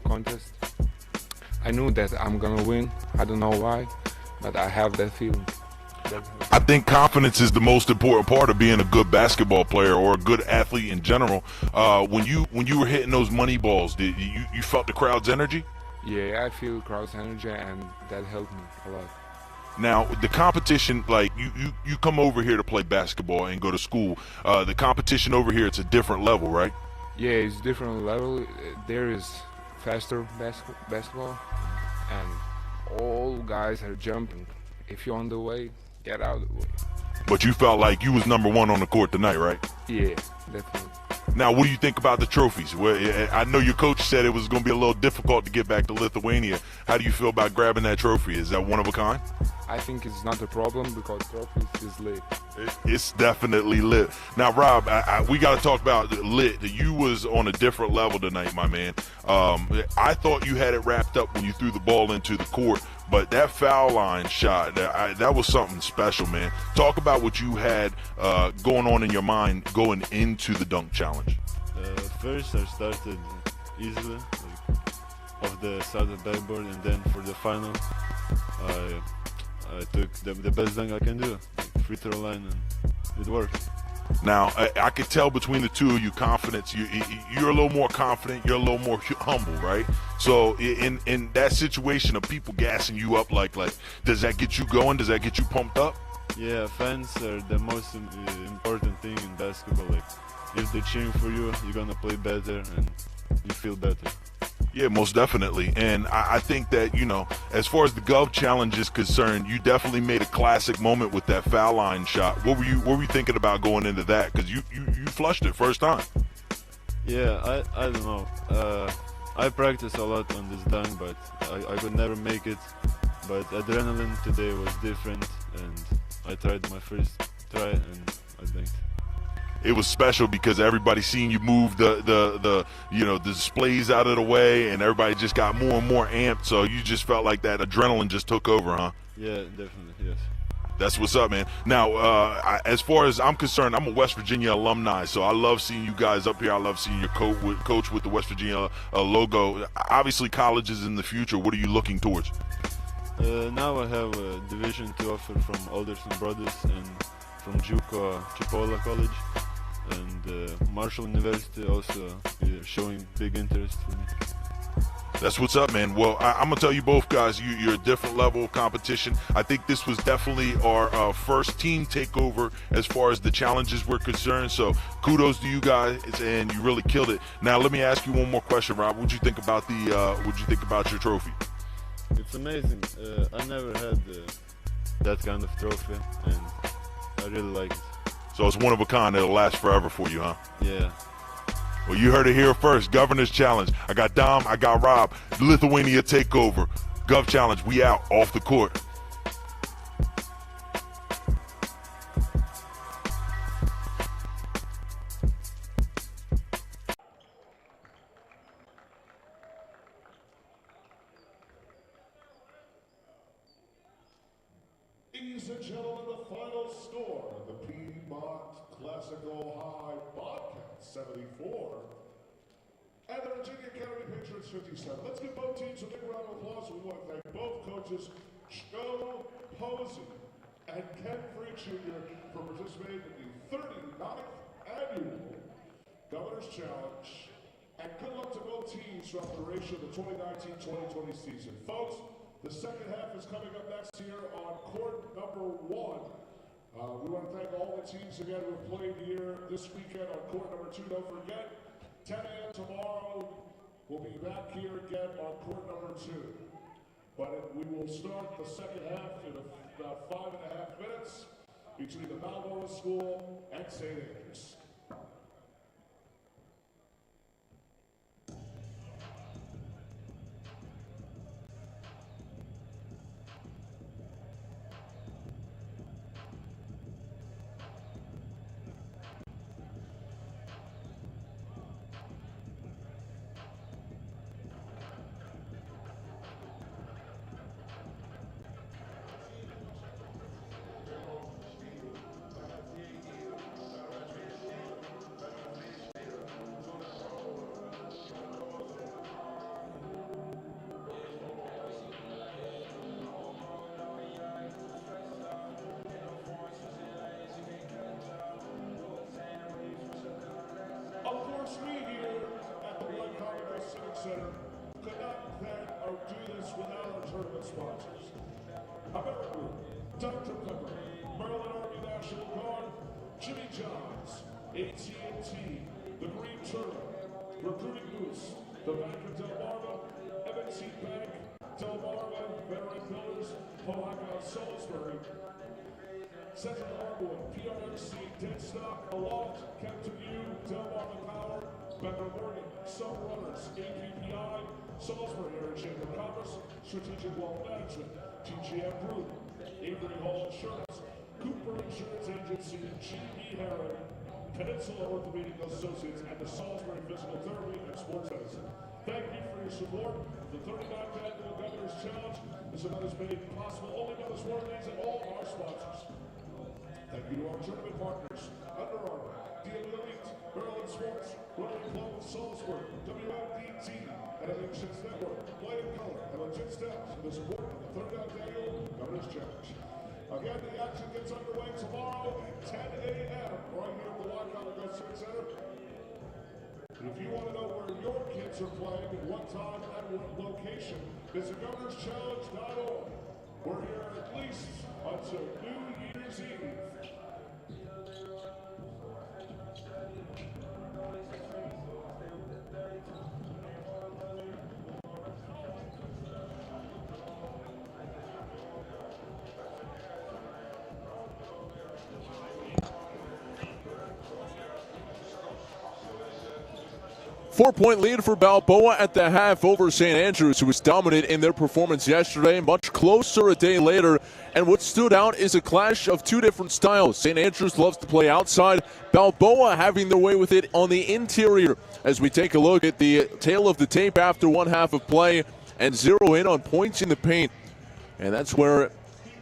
contest. I knew that I'm gonna win. I don't know why, but I have that feeling. I think confidence is the most important part of being a good basketball player or a good athlete in general. When you were hitting those money balls, did you felt the crowd's energy? Yeah, I feel crowd's energy, and that helped me a lot. Now, the competition, like you come over here to play basketball and go to school. The competition over here, it's a different level, right? Yeah, it's different level. There is faster basketball, and all guys are jumping. If you're on the way, get out of the way. But you felt like you was number one on the court tonight, right? Yeah, definitely. Now, what do you think about the trophies? Well, I know your coach said it was going to be a little difficult to get back to Lithuania. How do you feel about grabbing that trophy? Is that one of a kind? I think it's not a problem because trophies is lit. It's definitely lit. Now, Rob, we got to talk about lit. You was on a different level tonight, my man. I thought you had it wrapped up when you threw the ball into the court, but that foul line shot, that was something special, man. Talk about what you had going on in your mind going into the dunk challenge. First, I started easily, off the side of the backboard, and then for the final, I took the best dunk I can do, free throw line, and it worked. Now, I could tell between the two of you confidence. You're a little more confident. You're a little more humble, right? So in that situation of people gassing you up, like does that get you going? Does that get you pumped up? Yeah, fans are the most important thing in basketball. Like, if they're cheering for you, you're gonna play better and you feel better. Yeah, most definitely. And I think that, you know, as far as the Gov Challenge is concerned, you definitely made a classic moment with that foul line shot. What were you thinking about going into that? Because you flushed it first time. Yeah, I don't know. I practice a lot on this dunk, but I could never make it. but adrenaline today was different, and I tried my first try and I banked. It was special because everybody seen you move the displays out of the way, and everybody just got more and more amped. So you just felt like that adrenaline just took over, huh? Yeah, definitely, yes. That's what's up, man. Now, as far as I'm concerned, I'm a West Virginia alumni, so I love seeing you guys up here. I love seeing your coach with the West Virginia logo. Obviously, colleges in the future. What are you looking towards? Now I have a Division II offer from Alderson Brothers and from JUCO Chipola College, and Marshall University also showing big interest for me. That's what's up, man. Well, I'm going to tell you both guys, you're a different level of competition. I think this was definitely our first team takeover as far as the challenges were concerned. So kudos to you guys, and you really killed it. Now, let me ask you one more question, Rob. What'd you think about your trophy? It's amazing. I never had that kind of trophy, and I really like it. So it's one of a kind. It'll last forever for you, huh? Yeah. Well, you heard it here first. Governor's Challenge. I got Dom, I got Rob. Lithuania Takeover. Gov Challenge. We out off the court. Ladies and gentlemen, the final score of the Piedmont Classical High Bobcats 74 and the Virginia Academy Patriots 57. Let's give both teams a big round of applause. We want to thank both coaches, Joe Posey and Ken Free Jr. for participating in the 39th Annual Governor's Challenge. And good luck to both teams throughout the duration of the 2019-2020 season. Folks, the second half is coming up next here on court number 1. We want to thank all the teams again who have played here this weekend on court number 2. Don't forget, 10 a.m. tomorrow, we'll be back here again on court number 2. But we will start the second half in about 5.5 minutes between the Balboa School and St. Andrews. We here at the Balboa Civic Center could not thank or do this without our tournament sponsors. American, Dr. Pepper, Maryland Army National Guard, Jimmy John's, AT&T, the Green Turtle, Recruiting Boost, the Bank of Delmarva, M&T Bank, Delmarva, Veteran Pillars, Palaca, Salisbury, Central Hardwood, PRMC, Deadstock, Aloft, Captain U, Delmarva Power, Better Morgan, Sun Runners, APPI, Salisbury Area Chamber of Commerce, Strategic Wealth Management, TGM Group, Avery Hall Insurance, Cooper Insurance Agency, G.B. Herring, Peninsula Orthopedic Associates, and the Salisbury Physical Therapy and Sports Medicine. Thank you for your support. The 39th Annual Governor's Challenge. This event is made possible only by the Swarthies and all our sponsors. Thank you to our tournament partners, Under Armour, DMVelite, Maryland Sports, Rotary Club of Salisbury, WMDT, and Addictions Network, Play in Color, and Legit Steps in the support of the 39th Annual Governor's Challenge. Again, the action gets underway tomorrow at 10 a.m. right here at the Balboa Civic Center. And if you want to know where your kids are playing, at what time, and what location, visit governorschallenge.org. We're here at least until New Year's Eve. 4-point lead for Balboa at the half over St. Andrews, who was dominant in their performance yesterday. Much closer a day later, and what stood out is a clash of two different styles. St. Andrews loves to play outside, Balboa having their way with it on the interior. As we take a look at the tail of the tape after one half of play and zero in on points in the paint. And that's where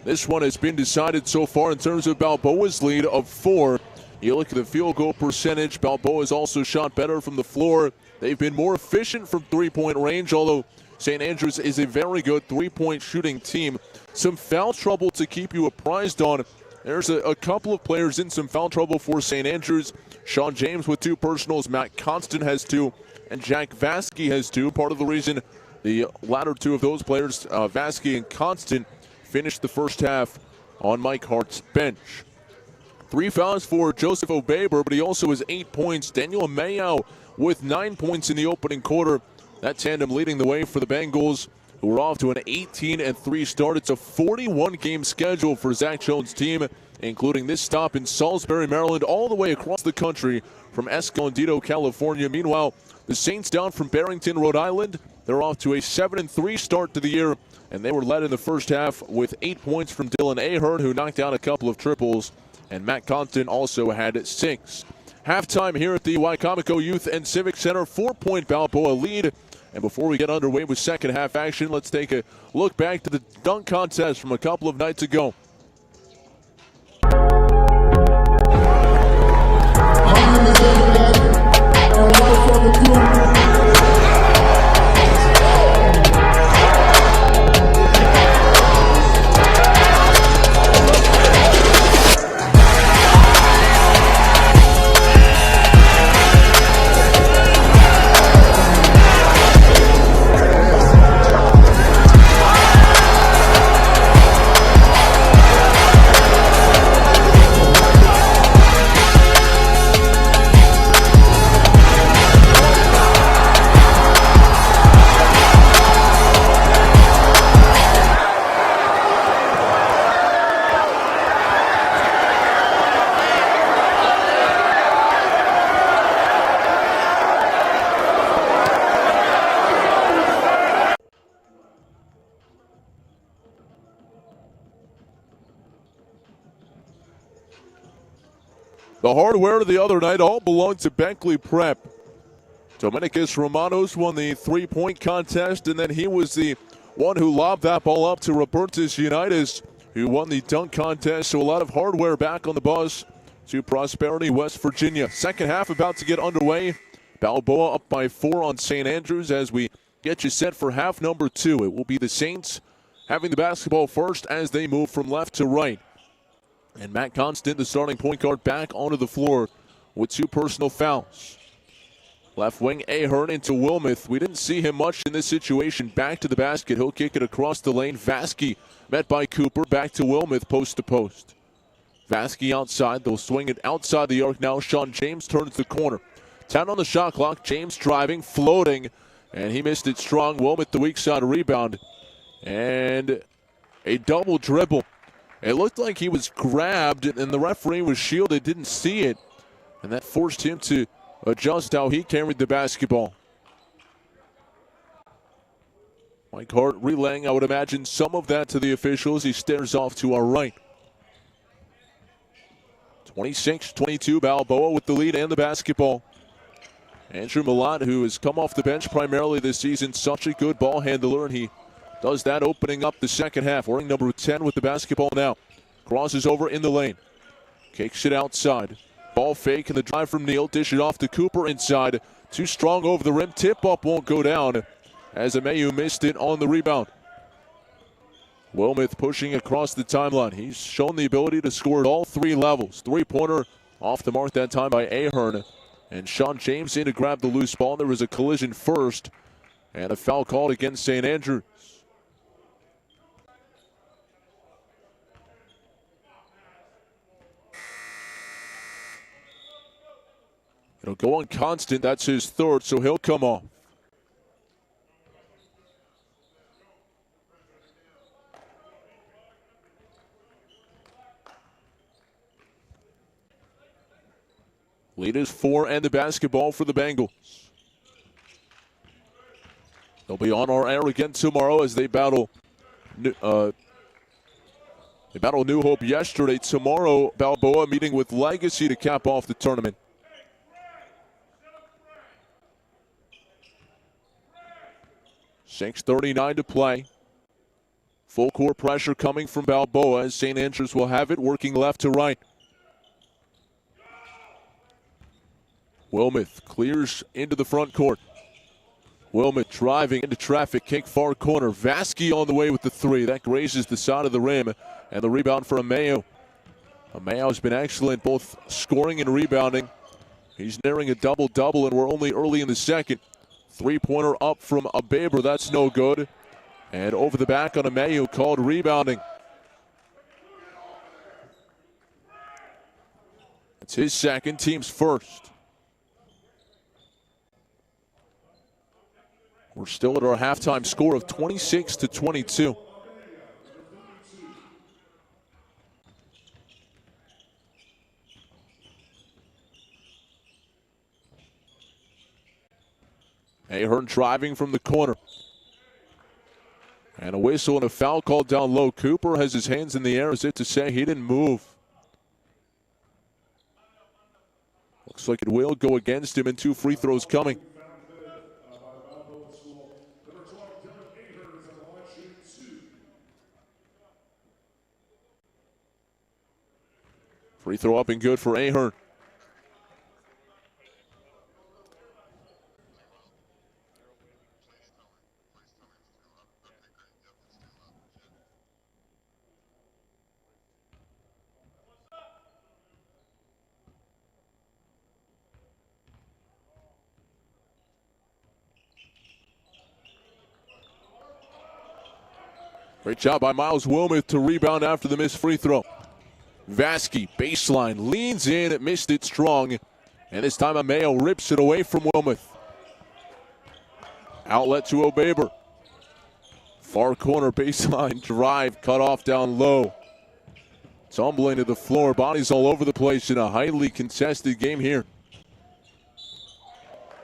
this one has been decided so far in terms of Balboa's lead of 4. You look at the field goal percentage, Balboa's also shot better from the floor. They've been more efficient from three-point range, although St. Andrews is a very good three-point shooting team. Some foul trouble to keep you apprised on. There's a couple of players in some foul trouble for St. Andrews. Sean James with 2 personals, Matt Constant has 2, and Jack Vasky has 2. Part of the reason the latter 2 of those players, Vasky and Constant, finished the first half on Mike Hart's bench. 3 fouls for Joseph Obeber, but he also has 8 points. Daniel Mayau with 9 points in the opening quarter. That tandem leading the way for the Bengals, who are off to an 18-3 start. It's a 41-game schedule for Zach Jones' team, including this stop in Salisbury, Maryland, all the way across the country from Escondido, California. Meanwhile, the Saints down from Barrington, Rhode Island. They're off to a 7-3 start to the year, and they were led in the first half with 8 points from Dylan Ahern, who knocked down a couple of triples, and Matt Compton also had 6. Halftime here at the Wicomico Youth and Civic Center, 4-point Balboa lead. And before we get underway with second half action, let's take a look back to the dunk contest from a couple of nights ago. The hardware the other night all belonged to Beckley Prep. Dominicus Romanos won the three-point contest, and then he was the one who lobbed that ball up to Robertus Unitas, who won the dunk contest. So a lot of hardware back on the bus to Prosperity, West Virginia. Second half about to get underway. Balboa up by 4 on St. Andrews as we get you set for half number 2. It will be the Saints having the basketball first as they move from left to right. And Matt Constant, the starting point guard, back onto the floor with 2 personal fouls. Left wing Ahern into Wilmoth. We didn't see him much in this situation. Back to the basket. He'll kick it across the lane. Vasky met by Cooper. Back to Wilmoth, post to post. Vasky outside. They'll swing it outside the arc now. Sean James turns the corner. 10 on the shot clock. James driving, floating, and he missed it strong. Wilmoth the weak side rebound. And a double dribble. It looked like he was grabbed, and the referee was shielded, didn't see it. And that forced him to adjust how he carried the basketball. Mike Hart relaying, I would imagine, some of that to the officials. He stares off to our right. 26-22, Balboa with the lead and the basketball. Andrew Millot, who has come off the bench primarily this season, such a good ball handler, and he does that opening up the second half. Wearing number 10 with the basketball now. Crosses over in the lane. Kicks it outside. Ball fake and the drive from Neal. Dish it off to Cooper inside. Too strong over the rim. Tip up won't go down as Ameyu missed it on the rebound. Wilmoth pushing across the timeline. He's shown the ability to score at all 3 levels. 3-pointer off the mark that time by Ahern. And Sean James in to grab the loose ball. There was a collision first and a foul called against St. Andrews. It'll go on Constant. That's his 3rd, so he'll come off. Lead is 4 and the basketball for the Bengals. They'll be on our air again tomorrow as they battle New Hope yesterday. Tomorrow, Balboa meeting with Legacy to cap off the tournament. .6:39 to play. Full court pressure coming from Balboa as St. Andrews will have it, working left to right. Wilmoth clears into the front court. Wilmoth driving into traffic, kick far corner. Vasky on the way with the three. That grazes the side of the rim, and the rebound for Ameo. Ameo has been excellent both scoring and rebounding. He's nearing a double-double, and we're only early in the second. Three-pointer up from Abeber. That's no good. And over the back on Ameo, called rebounding. It's his second, team's first. We're still at our halftime score of 26-22. Ahern driving from the corner. And a whistle and a foul called down low. Cooper has his hands in the air as if to say he didn't move. Looks like it will go against him, and 2 free throws coming. Free throw up and good for Ahern. Great job by Miles Wilmoth to rebound after the missed free throw. Vasky, baseline, leans in, it missed it strong. And this time Ameo rips it away from Wilmoth. Outlet to Obeber. Far corner baseline drive, cut off down low. Tumbling to the floor, bodies all over the place in a highly contested game here.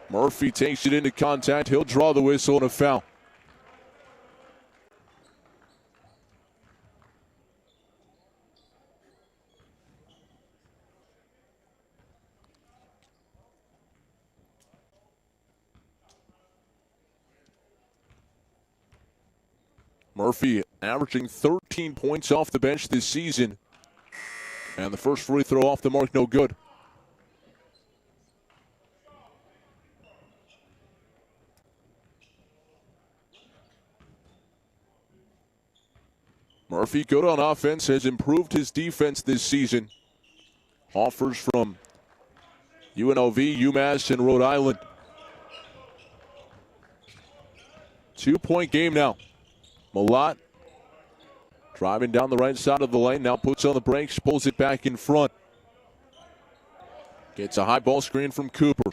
Murphy takes it into contact, he'll draw the whistle and a foul. Murphy averaging 13 points off the bench this season. And the first free throw off the mark, no good. Murphy, good on offense, has improved his defense this season. Offers from UNLV, UMass, and Rhode Island. 2-point game now. Malott driving down the right side of the lane, now puts on the brakes, pulls it back in front. Gets a high ball screen from Cooper.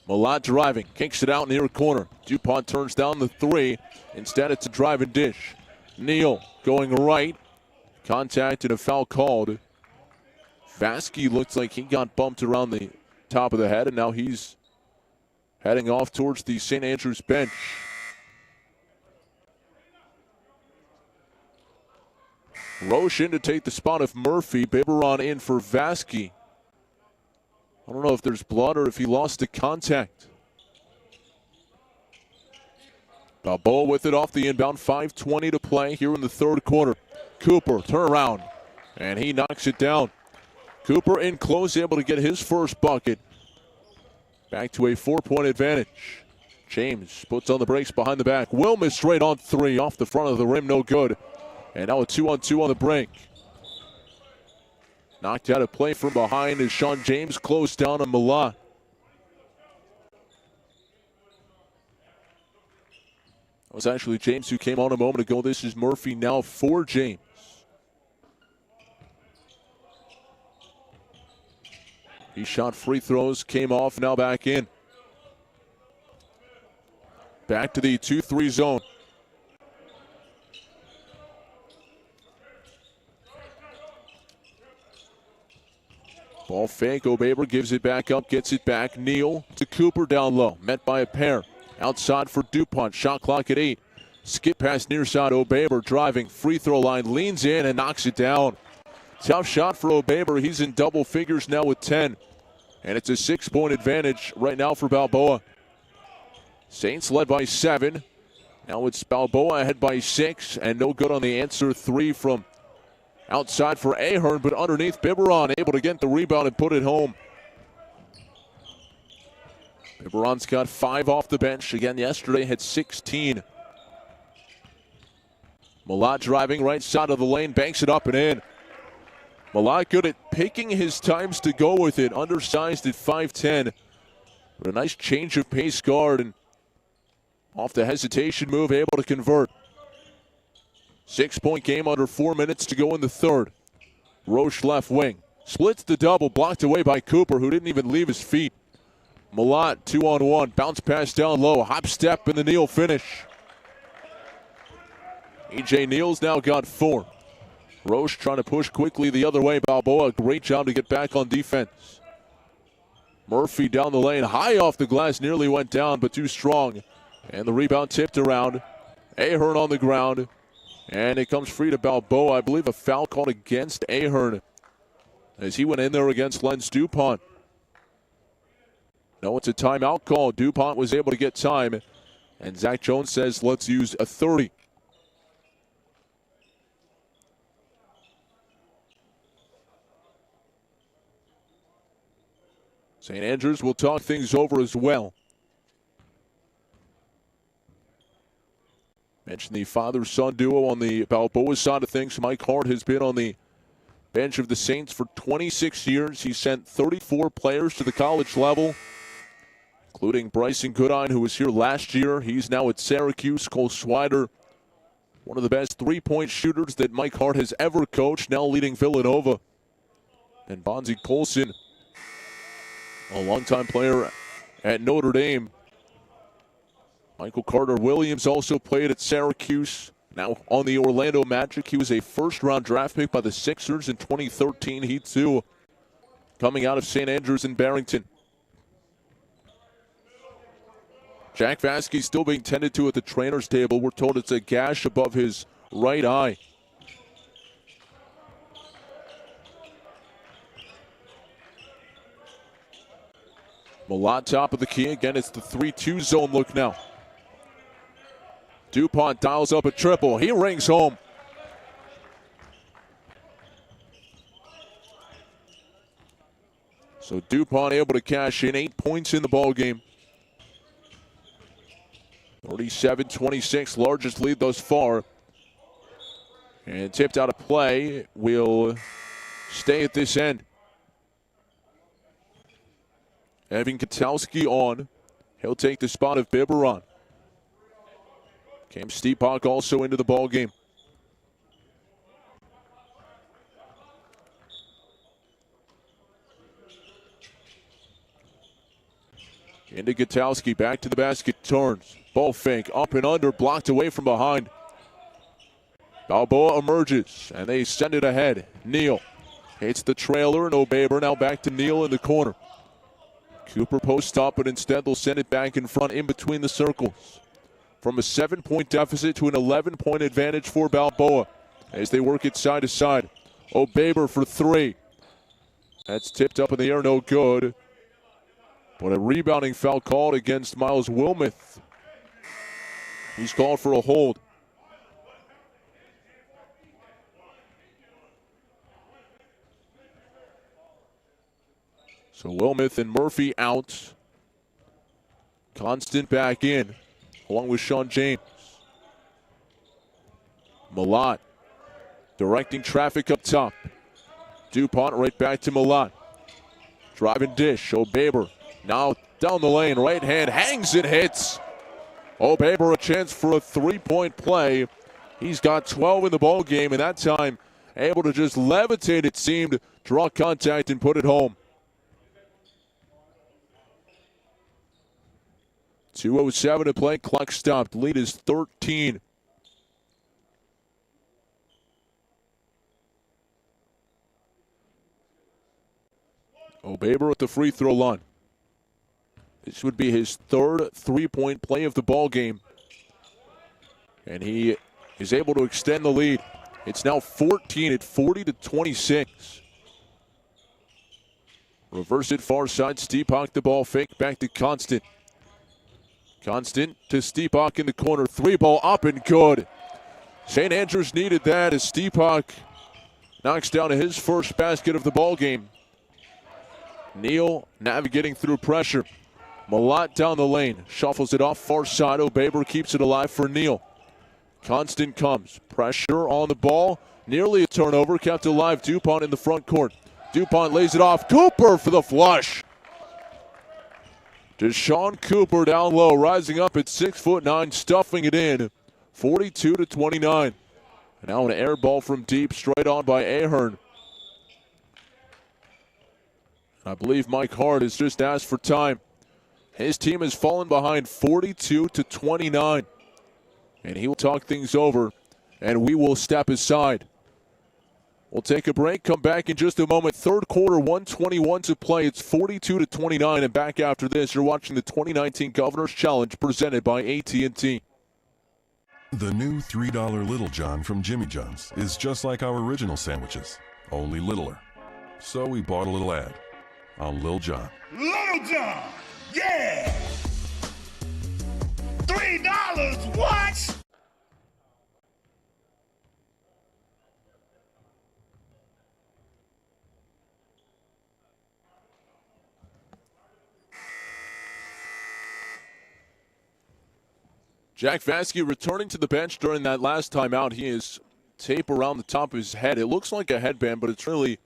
Malott driving, kicks it out near a corner. DuPont turns down the three. Instead, it's a drive and dish. Neal going right. Contact and a foul called. Vasky looks like he got bumped around the top of the head, and now he's heading off towards the St. Andrews bench. Roche in to take the spot of Murphy. Biberon in for Vasky. I don't know if there's blood or if he lost the contact. Balboa with it off the inbound. 5:20 to play here in the third quarter. Cooper, turnaround, and he knocks it down. Cooper in close, able to get his first bucket. Back to a 4-point advantage. James puts on the brakes behind the back. Wilmoth straight on three off the front of the rim, no good. And now a 2-on-2 on the break. Knocked out of play from behind as Sean James closed down on Malott. That was actually James who came on a moment ago. This is Murphy now for James. He shot free throws, came off, now back in. Back to the 2-3 zone. Ball fake, Obeber gives it back up, gets it back. Neal to Cooper down low, met by a pair. Outside for DuPont. Shot clock at 8. Skip pass near side. O'Baber driving. Free throw line. Leans in and knocks it down. Tough shot for O'Baber. He's in double figures now with 10. And it's a 6-point advantage right now for Balboa. Saints led by 7. Now it's Balboa ahead by 6. And no good on the answer 3 from outside for Ahern. But underneath, Biberon able to get the rebound and put it home. Biberon's got 5 off the bench. Again, yesterday had 16. Malott driving right side of the lane. Banks it up and in. Malott good at picking his times to go with it. Undersized at 5'10". But a nice change of pace guard. And off the hesitation move, able to convert. 6-point game under 4 minutes to go in the third. Roche left wing. Splits the double. Blocked away by Cooper, who didn't even leave his feet. Malott 2-on-1. Bounce pass down low. Hop step and the Neal finish. E.J. Neal's now got 4. Roche trying to push quickly the other way. Balboa, great job to get back on defense. Murphy down the lane. High off the glass. Nearly went down, but too strong. And the rebound tipped around. Ahern on the ground. And it comes free to Balboa. I believe a foul called against Ahern as he went in there against Lenz DuPont. No, it's a timeout call. DuPont was able to get time. And Zach Jones says, let's use a 30. St. Andrews will talk things over as well. Mentioned the father-son duo on the Balboa side of things. Mike Hart has been on the bench of the Saints for 26 years. He sent 34 players to the college level, including Bryson Goodine, who was here last year. He's now at Syracuse. Cole Swider, one of the best three-point shooters that Mike Hart has ever coached, now leading Villanova. And Bonzi Colson, a longtime player at Notre Dame. Michael Carter-Williams also played at Syracuse, now on the Orlando Magic. He was a first-round draft pick by the Sixers in 2013. He, too, coming out of St. Andrews in Barrington. Jack Vasquez still being tended to at the trainer's table. We're told it's a gash above his right eye. Malott top of the key. Again, it's the 3-2 zone look now. DuPont dials up a triple. He rings home. So DuPont able to cash in 8 points in the ball game. 37-26, largest lead thus far. And tipped out of play will stay at this end. Evan Katowski on. He'll take the spot of Biberon. Cam Steepak also into the ball game. Into Katowski, back to the basket, turns. Ball fake, up and under, blocked away from behind. Balboa emerges, and they send it ahead. Neal hits the trailer, and O'Baber now back to Neal in the corner. Cooper posts up, but instead they'll send it back in front in between the circles. From a 7-point deficit to an 11-point advantage for Balboa as they work it side to side. O'Baber for 3. That's tipped up in the air, no good. But a rebounding foul called against Miles Wilmoth. He's called for a hold. So Wilmoth and Murphy out. Constant back in, along with Sean James. Malott directing traffic up top. DuPont right back to Malott. Driving dish. O'Baber now down the lane. Right hand hangs and hits. O'Baber a chance for a 3-point play. He's got 12 in the ball game, and that time able to just levitate, it seemed, draw contact and put it home. 2:07 to play. Clock stopped. Lead is 13. O'Baber at the free throw line. This would be his third three-point play of the ball game. And he is able to extend the lead. It's now 14 at 40-26. Reverse it far side. Steepak the ball fake back to Constant. Constant to Steepak in the corner. Three ball up and good. St. Andrews needed that as Steepak knocks down his first basket of the ball game. Neal navigating through pressure. Malott down the lane. Shuffles it off far side. O'Baber keeps it alive for Neal. Constant comes. Pressure on the ball. Nearly a turnover. Kept alive. DuPont in the front court. DuPont lays it off. Cooper for the flush. Deshaun Cooper down low. Rising up at 6'9", stuffing it in. 42-29. Now an air ball from deep. Straight on by Ahern. I believe Mike Hart has just asked for time. His team has fallen behind 42-29. And he will talk things over, and we will step aside. We'll take a break, come back in just a moment. Third quarter, 1:21 to play. It's 42-29, and back after this, you're watching the 2019 Governor's Challenge presented by AT&T. The new $3 Little John from Jimmy John's is just like our original sandwiches, only littler. So we bought a little ad on Lil John. Little John, yeah! $3, what? Jack Vasky returning to the bench during that last time out. He has tape around the top of his head. It looks like a headband, but it's really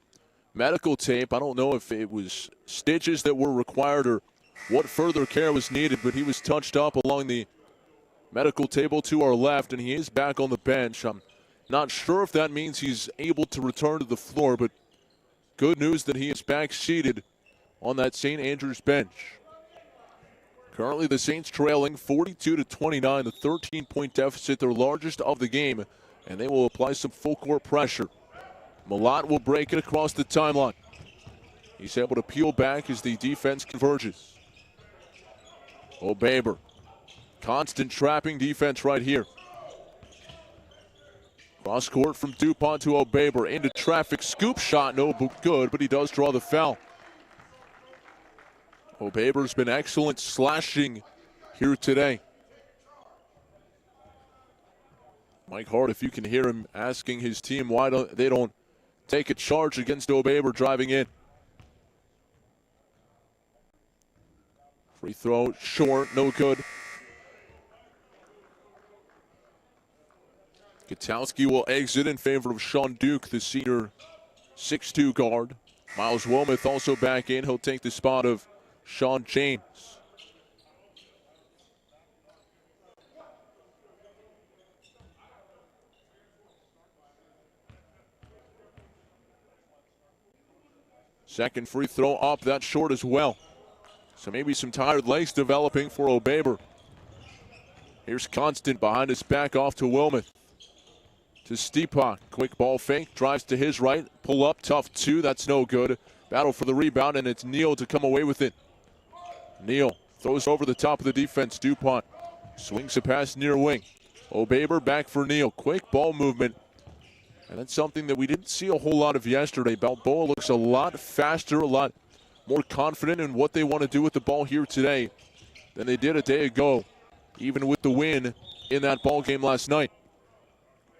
medical tape. I don't know if it was stitches that were required or what further care was needed, but he was touched up along the medical table to our left, and he is back on the bench. I'm not sure if that means he's able to return to the floor, but good news that he is back seated on that St. Andrews bench. Currently, the Saints trailing 42-29, the 13-point deficit, their largest of the game, and they will apply some full-court pressure. Malott will break it across the timeline. He's able to peel back as the defense converges. O'Baber, constant trapping defense right here. Cross court from DuPont to O'Baber, into traffic, scoop shot, no good, but he does draw the foul. O'Baber's been excellent slashing here today. Mike Hart, if you can hear him asking his team why they don't take a charge against O'Baber driving in. Free throw short, no good. Gutowski will exit in favor of Sean Duke, the senior 6'2 guard. Miles Wilmoth also back in. He'll take the spot of Sean James. Second free throw up, that's short as well. So maybe some tired legs developing for O'Baber. Here's Constant behind his back off to Wilmoth. To Steepak, quick ball fake, drives to his right, pull up, tough two, that's no good. Battle for the rebound, and it's Neal to come away with it. Neal throws over the top of the defense. DuPont swings a pass near wing. O'Baber back for Neal. Quick ball movement. And that's something that we didn't see a whole lot of yesterday. Balboa looks a lot faster, a lot more confident in what they want to do with the ball here today than they did a day ago, even with the win in that ball game last night.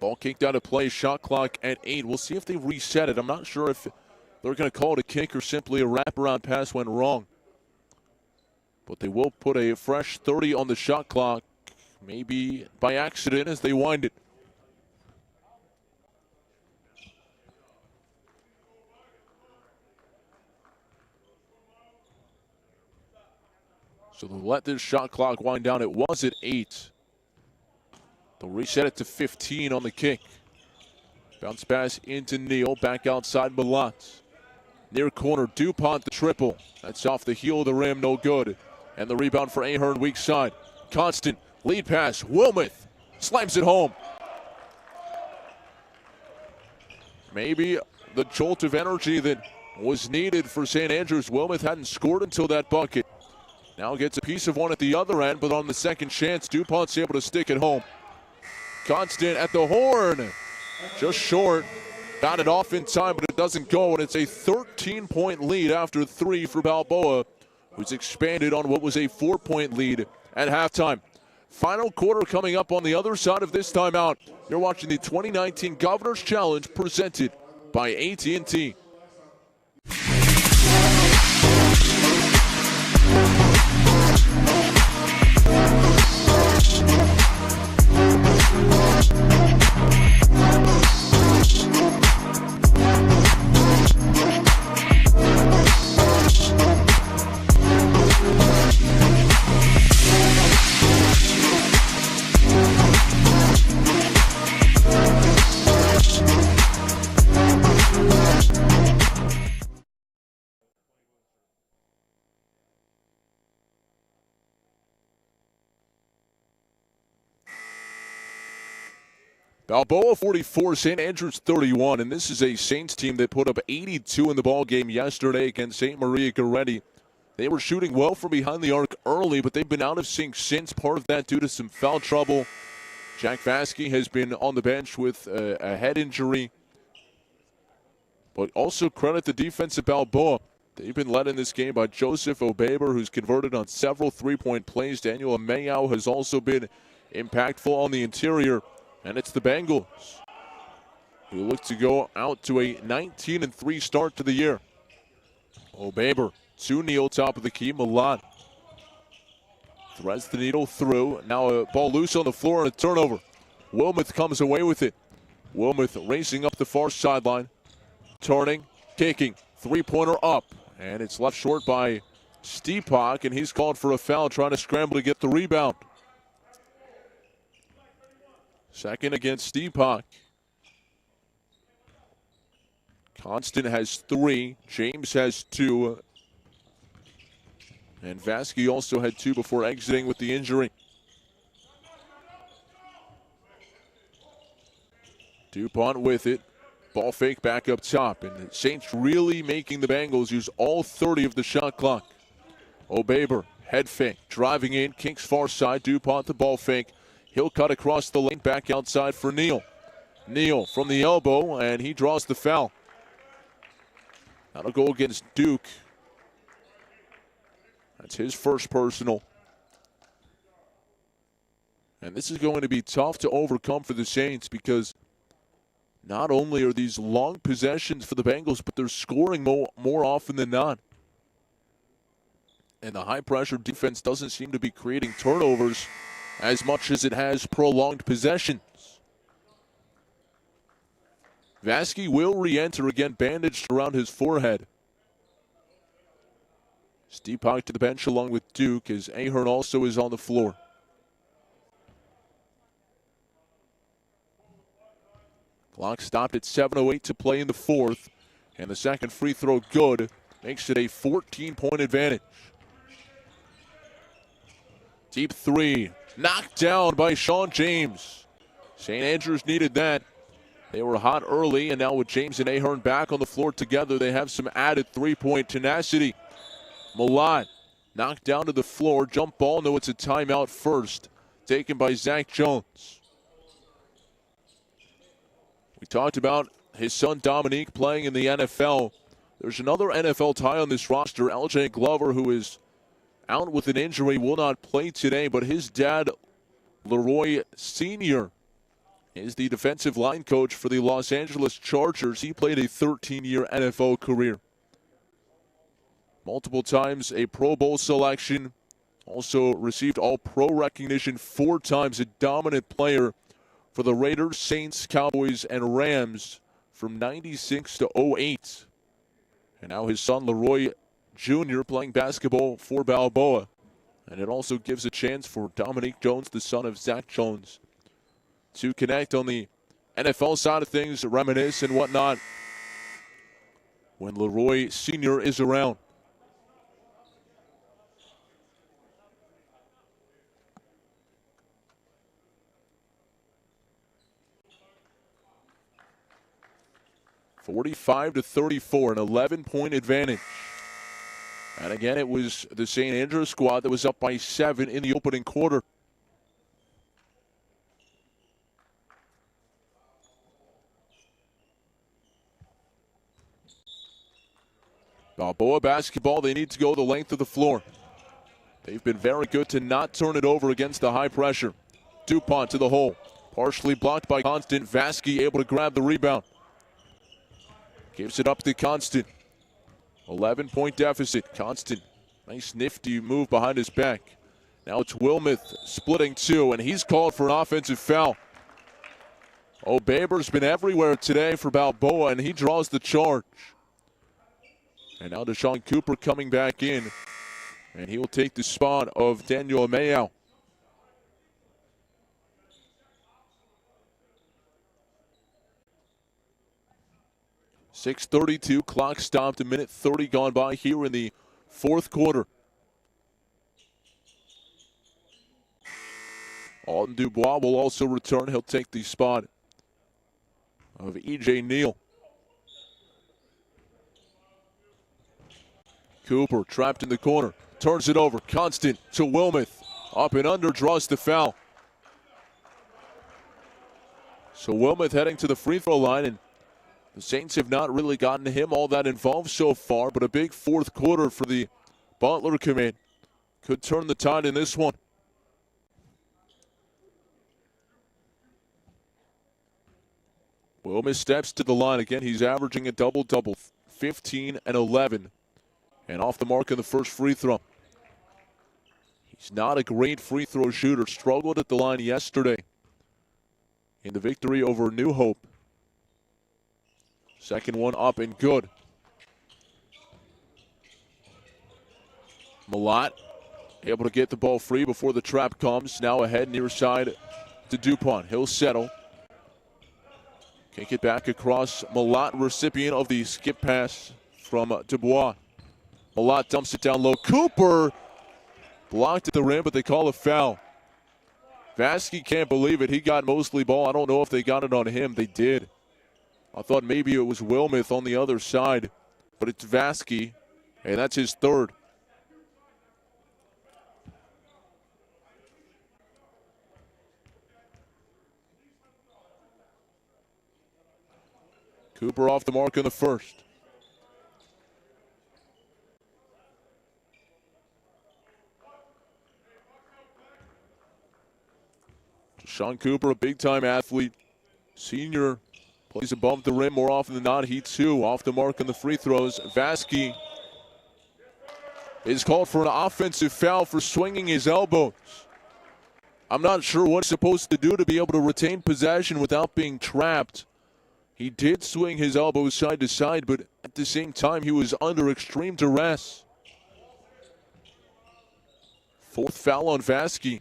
Ball kicked out of play, shot clock at 8. We'll see if they reset it. I'm not sure if they're going to call it a kick or simply a wraparound pass went wrong. But they will put a fresh 30 on the shot clock, maybe by accident as they wind it. So they'll let this shot clock wind down. It was at 8. They'll reset it to 15 on the kick. Bounce pass into Neal, back outside Malott. Near corner, DuPont the triple. That's off the heel of the rim, no good. And the rebound for Ahern, weak side. Constant, lead pass, Wilmoth slams it home. Maybe the jolt of energy that was needed for St. Andrews. Wilmoth hadn't scored until that bucket. Now gets a piece of one at the other end, but on the second chance, DuPont's able to stick it home. Constant at the horn, just short. Got it off in time, but it doesn't go, and it's a 13-point lead after 3 for Balboa, who's expanded on what was a 4-point lead at halftime. Final quarter coming up on the other side of this timeout. You're watching the 2019 Governor's Challenge presented by AT&T. Balboa 44, St. Andrews 31, and this is a Saints team that put up 82 in the ball game yesterday against St. Maria Goretti. They were shooting well from behind the arc early, but they've been out of sync since, part of that due to some foul trouble. Jack Vasky has been on the bench with a head injury, but also credit the defense of Balboa. They've been led in this game by Joseph Obeber, who's converted on several three-point plays. Daniel Amayao has also been impactful on the interior. And it's the Bengals who look to go out to a 19-3 start to the year. Obeber to Neal, top of the key. Milan threads the needle through. Now a ball loose on the floor and a turnover. Wilmoth comes away with it. Wilmoth racing up the far sideline. Turning, kicking, three-pointer up. And it's left short by Stepak, and he's called for a foul, trying to scramble to get the rebound. Second against Stepak. Constant has 3. James has 2. And Vasky also had 2 before exiting with the injury. DuPont with it. Ball fake back up top. And the Saints really making the Bengals use all 30 of the shot clock. Obeber, head fake, driving in, kicks far side. DuPont the ball fake. He'll cut across the lane, back outside for Neal. Neal from the elbow, and he draws the foul. That'll go against Duke. That's his first personal. And this is going to be tough to overcome for the Saints because not only are these long possessions for the Bengals, but they're scoring more often than not. And the high-pressure defense doesn't seem to be creating turnovers as much as it has prolonged possessions. Vasky will re-enter again, bandaged around his forehead. Stepak to the bench along with Duke, as Ahern also is on the floor. Clock stopped at 7:08 to play in the fourth, and the second free throw good, makes it a 14-point advantage. Deep three. Knocked down by Sean James. St. Andrews needed that. They were hot early, and now with James and Ahern back on the floor together, they have some added three-point tenacity. Milan knocked down to the floor. Jump ball, no, it's a timeout first. Taken by Zach Jones. We talked about his son Dominique playing in the NFL. There's another NFL tie on this roster, LJ Glover, who is out with an injury, will not play today, but his dad, Leroy Sr., is the defensive line coach for the Los Angeles Chargers. He played a 13-year NFL career. Multiple times a Pro Bowl selection. Also received All-Pro recognition 4 times. A dominant player for the Raiders, Saints, Cowboys, and Rams from 96 to 08. And now his son, Leroy Jr., playing basketball for Balboa. And it also gives a chance for Dominique Jones, the son of Zach Jones, to connect on the NFL side of things, reminisce and whatnot when Leroy Sr. is around. (45-34), an 11-point advantage. And again, it was the St. Andrews squad that was up by 7 in the opening quarter. Balboa basketball, they need to go the length of the floor. They've been very good to not turn it over against the high pressure. DuPont to the hole. Partially blocked by Constant. Vasky able to grab the rebound. Gives it up to Constant. 11-point deficit. Constant, nice nifty move behind his back. Now it's Wilmoth splitting 2, and he's called for an offensive foul. O'Baber's been everywhere today for Balboa, and he draws the charge. And now Deshaun Cooper coming back in, and he will take the spot of Daniel Amayao. .6:32, clock stopped, a minute 30 gone by here in the fourth quarter. Alton Dubois will also return. He'll take the spot of E.J. Neal. Cooper trapped in the corner, turns it over. Constant to Wilmoth. Up and under, draws the foul. So Wilmoth heading to the free throw line, and the Saints have not really gotten him all that involved so far, but a big fourth quarter for the Butler command. Could turn the tide in this one. Wilmoth steps to the line again. He's averaging a double-double, 15 and 11. And off the mark in the first free throw. He's not a great free throw shooter. Struggled at the line yesterday in the victory over New Hope. Second one up and good. Malott able to get the ball free before the trap comes. Now ahead near side to DuPont. He'll settle. Kick it back across. Malott, recipient of the skip pass from Dubois. Malott dumps it down low. Cooper blocked at the rim, but they call a foul. Vasky can't believe it. He got mostly ball. I don't know if they got it on him. They did. I thought maybe it was Wilmoth on the other side, but it's Vasky, and that's his third. Cooper off the mark in the first. Deshaun Cooper, a big-time athlete, senior, plays above the rim more often than not. He, too, off the mark on the free throws. Vasky is called for an offensive foul for swinging his elbows. I'm not sure what he's supposed to do to be able to retain possession without being trapped. He did swing his elbows side to side, but at the same time, he was under extreme duress. Fourth foul on Vasky.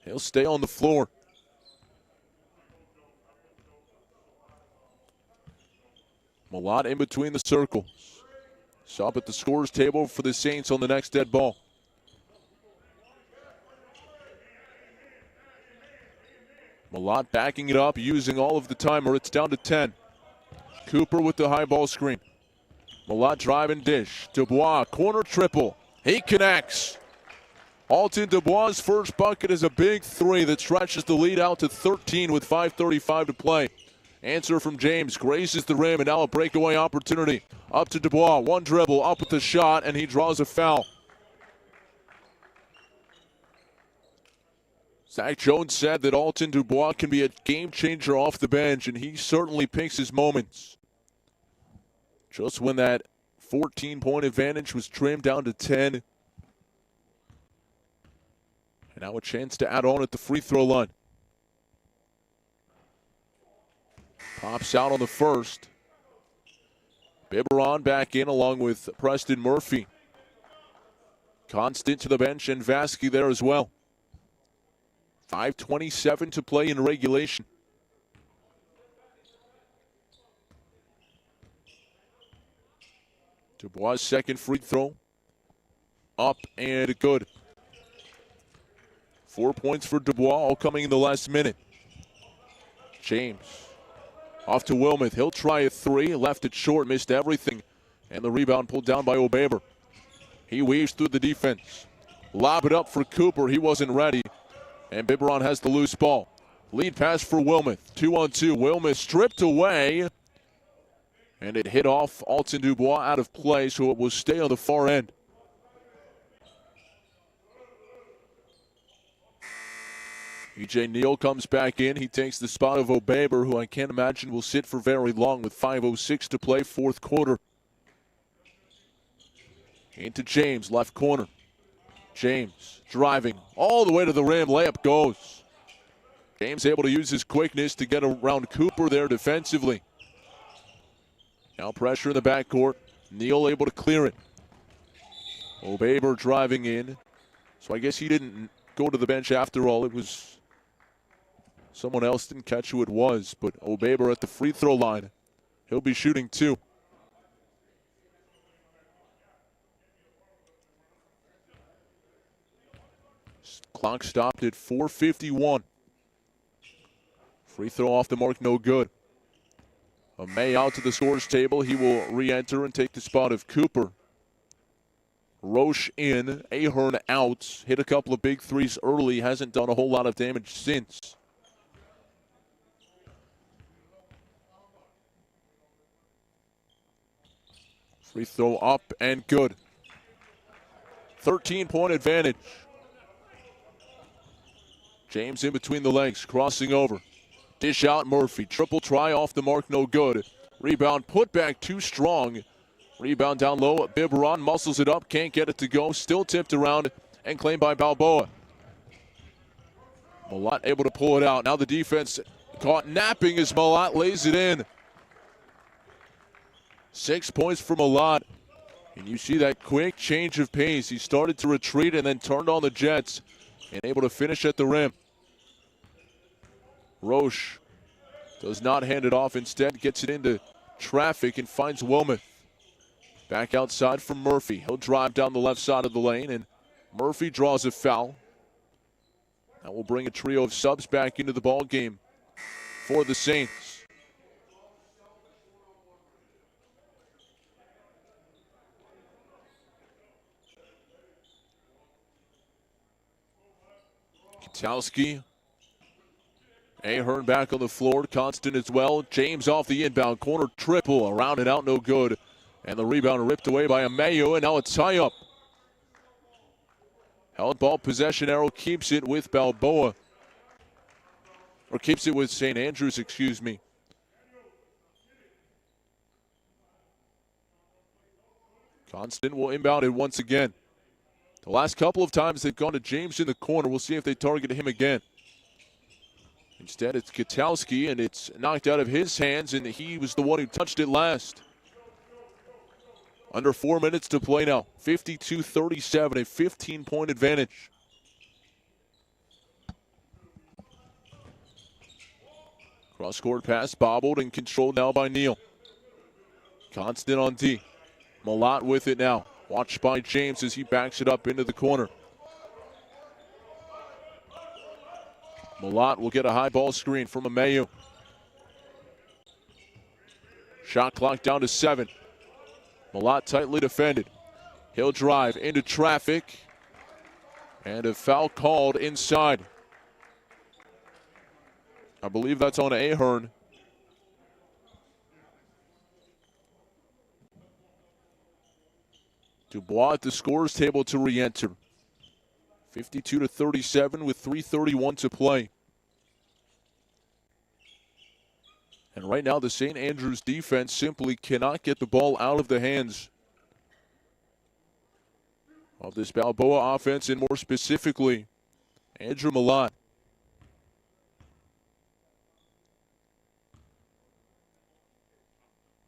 He'll stay on the floor. Malott in between the circles. Stop at the scorer's table for the Saints on the next dead ball. Malott backing it up, using all of the timer. It's down to 10. Cooper with the high ball screen. Malott driving dish. Dubois, corner triple. He connects. Alton Dubois' first bucket is a big three that stretches the lead out to 13 with 5:35 to play. Answer from James, grazes the rim, and now a breakaway opportunity. Up to Dubois, one dribble, up with the shot, and he draws a foul. Zach Jones said that Alton Dubois can be a game changer off the bench, and he certainly picks his moments. Just when that 14-point advantage was trimmed down to 10. And now a chance to add on at the free throw line. Pops out on the first. Biberon back in along with Preston Murphy. Constant to the bench and Vasky there as well. 5:27 to play in regulation. Dubois' second free throw. Up and good. 4 points for Dubois, all coming in the last minute. James off to Wilmoth. He'll try a three. Left it short, missed everything. And the rebound pulled down by O'Baber. He weaves through the defense. Lob it up for Cooper. He wasn't ready. And Biberon has the loose ball. Lead pass for Wilmoth. 2-on-2. Wilmoth stripped away. And it hit off Alton Dubois out of play, so it will stay on the far end. E.J. Neal comes back in. He takes the spot of O'Baber, who I can't imagine will sit for very long with 5:06 to play, fourth quarter. Into James, left corner. James driving all the way to the rim. Layup goes. James able to use his quickness to get around Cooper there defensively. Now pressure in the backcourt. Neal able to clear it. O'Baber driving in. So I guess he didn't go to the bench after all. It was someone else, didn't catch who it was. But O'Baber at the free throw line. He'll be shooting 2. Clock stopped at 4:51. Free throw off the mark, no good. May out to the scores table. He will re-enter and take the spot of Cooper. Roche in, Ahern out. Hit a couple of big threes early. Hasn't done a whole lot of damage since. Free throw up and good. 13-point advantage. James in between the legs, crossing over. Dish out Murphy. Triple try off the mark, no good. Rebound put back too strong. Rebound down low. Biberon muscles it up, can't get it to go. Still tipped around and claimed by Balboa. Malott able to pull it out. Now the defense caught napping as Malott lays it in. 6 points for Malott. And you see that quick change of pace. He started to retreat and then turned on the Jets and able to finish at the rim. Roche does not hand it off. Instead, gets it into traffic and finds Wilmoth. Back outside for Murphy. He'll drive down the left side of the lane, and Murphy draws a foul. That will bring a trio of subs back into the ball game for the Saints. Kitowski. Ahern back on the floor. Constant as well. James off the inbound corner. Triple. Around and out. No good. And the rebound ripped away by Amayo. And now a tie-up. Held ball possession arrow keeps it with Balboa. Or keeps it with St. Andrews, excuse me. Constant will inbound it once again. The last couple of times they've gone to James in the corner. We'll see if they target him again. Instead, it's Kitowski, and it's knocked out of his hands, and he was the one who touched it last. Under 4 minutes to play now. 52-37, a 15-point advantage. Cross-court pass bobbled and controlled now by Neal. Constant on D. Malott with it now. Watched by James as he backs it up into the corner. Malott will get a high ball screen from Amayo. Shot clock down to 7. Malott tightly defended. He'll drive into traffic. And a foul called inside. I believe that's on Ahern. Dubois at the scores table to re-enter. 52-37 with 3:31 to play. And right now the St. Andrews defense simply cannot get the ball out of the hands of this Balboa offense, and more specifically, Andrew Malott.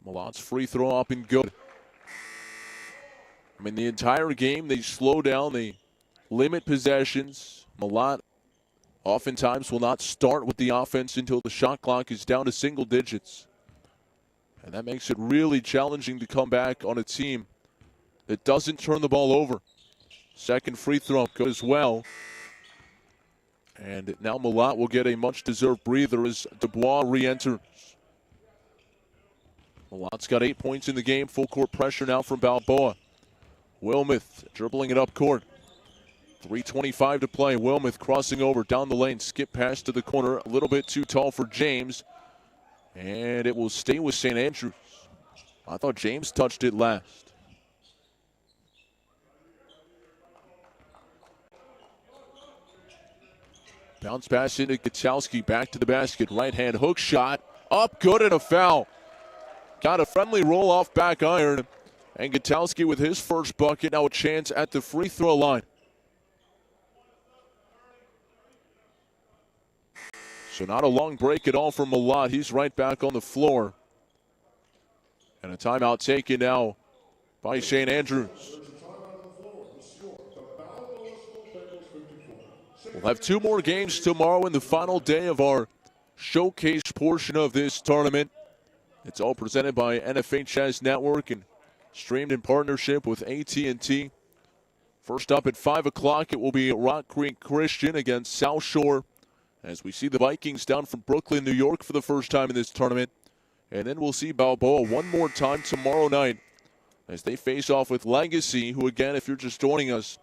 Malott's free throw up and good. I mean, the entire game they slow down, they limit possessions. Malott oftentimes will not start with the offense until the shot clock is down to single digits. And that makes it really challenging to come back on a team that doesn't turn the ball over. Second free throw good as well. And now Malott will get a much-deserved breather as Dubois re-enters. Malott's got 8 points in the game. Full court pressure now from Balboa. Wilmoth dribbling it up court. 3:25 to play. Wilmoth crossing over down the lane. Skip pass to the corner. A little bit too tall for James. And it will stay with St. Andrews. I thought James touched it last. Bounce pass into Gutowski. Back to the basket. Right hand hook shot. Up good and a foul. Got a friendly roll off back iron. And Gutowski with his first bucket. Now a chance at the free throw line. So not a long break at all for Malott. He's right back on the floor. And a timeout taken now by St. Andrews. We'll have 2 more games tomorrow in the final day of our showcase portion of this tournament. It's all presented by NFHS Network and streamed in partnership with AT&T. First up at 5 o'clock, it will be Rock Creek Christian against South Shore, as we see the Vikings down from Brooklyn, New York for the first time in this tournament. And then we'll see Balboa one more time tomorrow night as they face off with Legacy, who, again, if you're just joining us,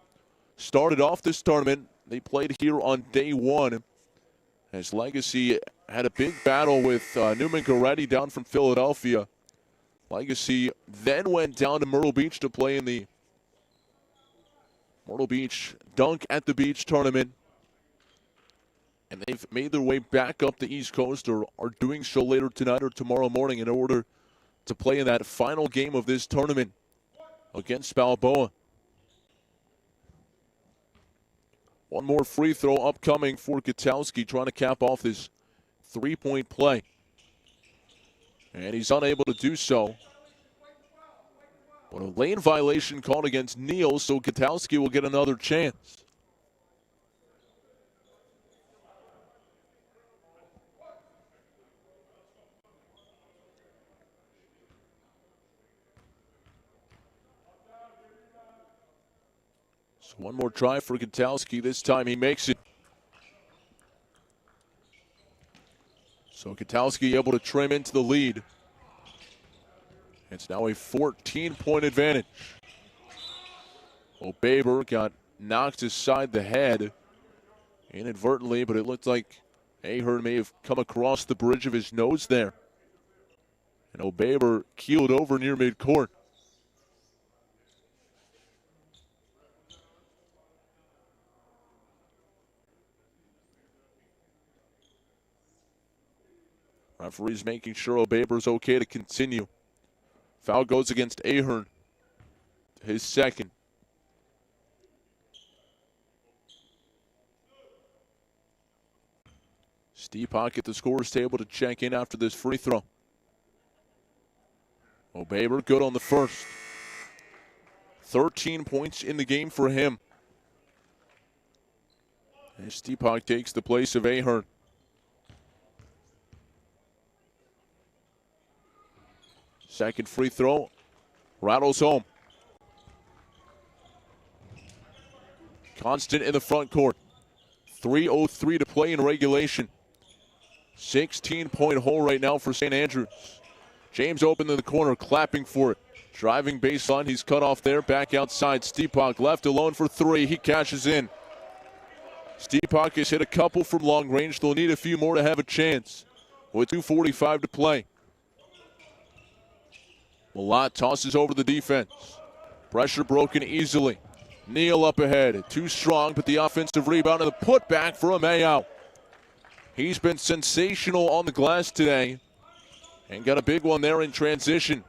started off this tournament. They played here on day 1 as Legacy had a big battle with Newman Goretti down from Philadelphia. Legacy then went down to Myrtle Beach to play in the Myrtle Beach Dunk at the Beach tournament. And they've made their way back up the East Coast, or are doing so later tonight or tomorrow morning, in order to play in that final game of this tournament against Balboa. One more free throw upcoming for Gutowski, trying to cap off this 3-point play. And he's unable to do so. But a lane violation called against Neal, so Gutowski will get another chance. So one more try for Gutowski. This time he makes it. So Gutowski able to trim into the lead. It's now a 14-point advantage. O'Baber got knocked aside the head inadvertently, but it looked like Ahern may have come across the bridge of his nose there. And O'Baber keeled over near midcourt. Referee's making sure O'Baber's okay to continue. Foul goes against Ahern. His second. Steepak at the scorer's table to check in after this free throw. O'Baber good on the first. 13 points in the game for him. And Steepak takes the place of Ahern. Second free throw, rattles home. Constant in the front court. 3:03 to play in regulation. 16-point hole right now for St. Andrews. James open in the corner, clapping for it. Driving baseline, he's cut off there. Back outside, Steepak left alone for 3. He cashes in. Steepak has hit a couple from long range. They'll need a few more to have a chance with 2:45 to play. Malott tosses over the defense. Pressure broken easily. Neal up ahead. Too strong, but the offensive rebound and the putback for Ameo. He's been sensational on the glass today and got a big one there in transition.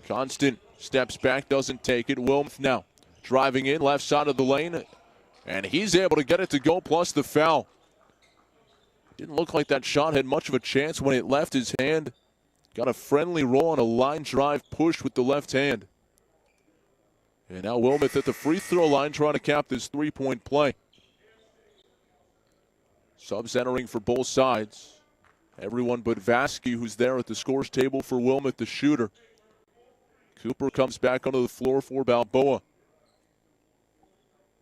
Constant steps back, doesn't take it. Wilmoth now driving in, left side of the lane, and he's able to get it to go, plus the foul. Didn't look like that shot had much of a chance when it left his hand. Got a friendly roll on a line drive push with the left hand. And now Wilmoth at the free throw line trying to cap this 3-point play. Subs entering for both sides. Everyone but Vasky, who's there at the scores table for Wilmoth, the shooter. Cooper comes back onto the floor for Balboa.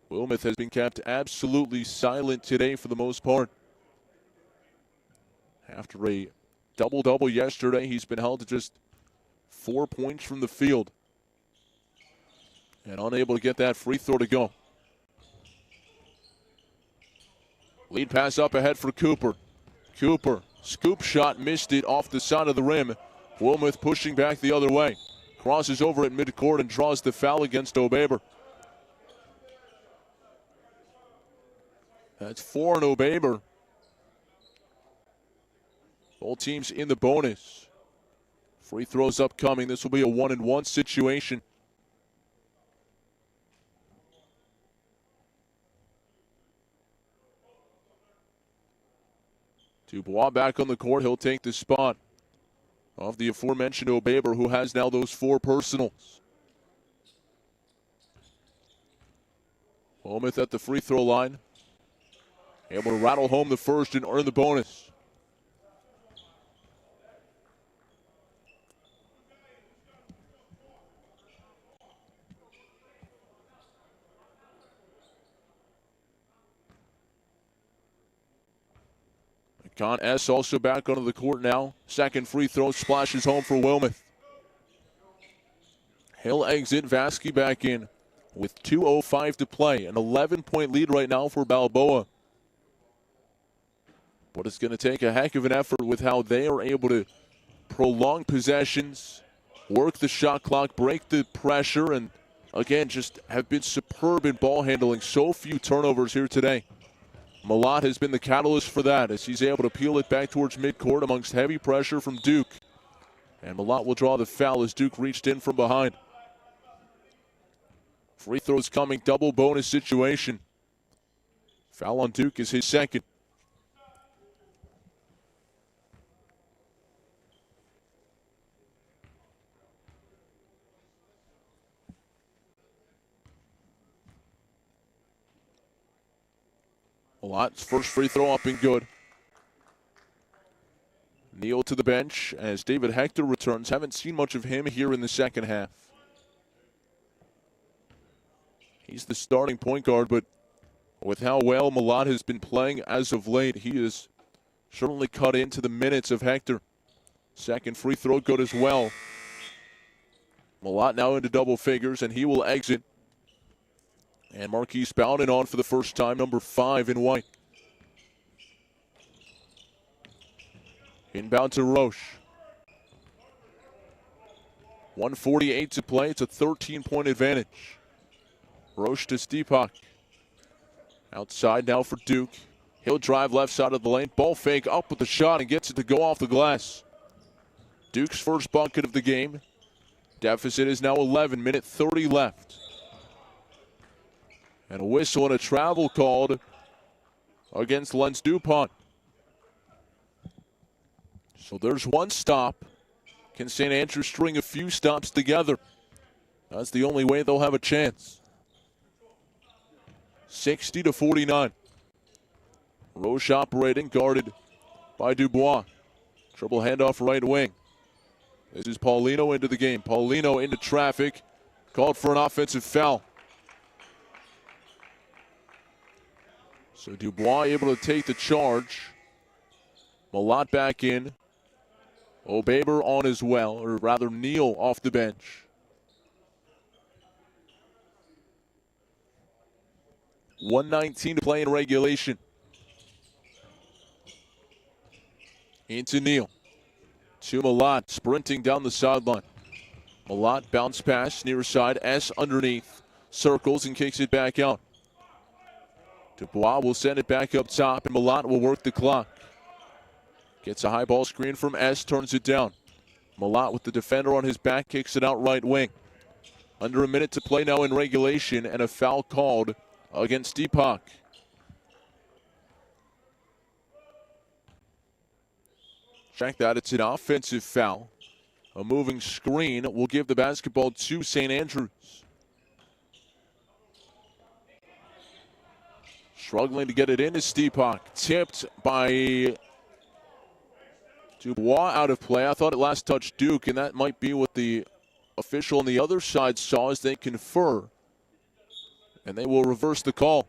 Wilmoth has been kept absolutely silent today for the most part. After a double-double yesterday, he's been held to just 4 points from the field. and unable to get that free throw to go. Lead pass up ahead for Cooper. Cooper, scoop shot, missed it off the side of the rim. Wilmoth pushing back the other way. Crosses over at midcourt and draws the foul against O'Baber. That's 4 on O'Baber. Both teams in the bonus. Free throws upcoming. This will be a 1-and-1 situation. Dubois back on the court. He'll take the spot of the aforementioned O'Baber, who has now those 4 personals. Wilmoth at the free throw line. Able to rattle home the first and earn the bonus. Con S also back onto the court now. Second free throw splashes home for Wilmoth. He'll exit. Vasky back in with 2:05 to play. An 11-point lead right now for Balboa. But it's going to take a heck of an effort with how they are able to prolong possessions, work the shot clock, break the pressure, and again, just have been superb in ball handling. So few turnovers here today. Malott has been the catalyst for that as he's able to peel it back towards midcourt amongst heavy pressure from Duke. And Malott will draw the foul as Duke reached in from behind. Free throws coming, double bonus situation. Foul on Duke is his second. Malott's first free throw up and good. Neal to the bench as David Hector returns. Haven't seen much of him here in the second half. He's the starting point guard, but with how well Malott has been playing as of late, he is certainly cut into the minutes of Hector. Second free throw good as well. Malott now into double figures, and he will exit. And Marquise Bowden on for the first time, number 5 in white. Inbound to Roche. 1:48 to play. It's a 13-point advantage. Roche to Stepak. Outside now for Duke. He'll drive left side of the lane. Ball fake up with the shot and gets it to go off the glass. Duke's first bucket of the game. Deficit is now 11, minute 30 left. And a whistle and a travel called against Lens DuPont. So there's one stop. Can St. Andrews string a few stops together? That's the only way they'll have a chance. 60-49. Roche operating, guarded by Dubois. Triple handoff right wing. This is Paulino into the game. Paulino into traffic. Called for an offensive foul. So Dubois able to take the charge. Malott back in. O'Baber on as well, or rather Neal off the bench. .119 to play in regulation. Into Neal. To Malott, sprinting down the sideline. Malott bounce pass, near side, S underneath. Circles and kicks it back out. Dubois will send it back up top, and Malott will work the clock. Gets a high ball screen from S, turns it down. Malott with the defender on his back, kicks it out right wing. Under a minute to play now in regulation, and a foul called against Stepak. Check that, it's an offensive foul. A moving screen will give the basketball to St. Andrews. Struggling to get it into Stepak. Tipped by Dubois out of play. I thought it last touched Duke, and that might be what the official on the other side saw as they confer. And they will reverse the call.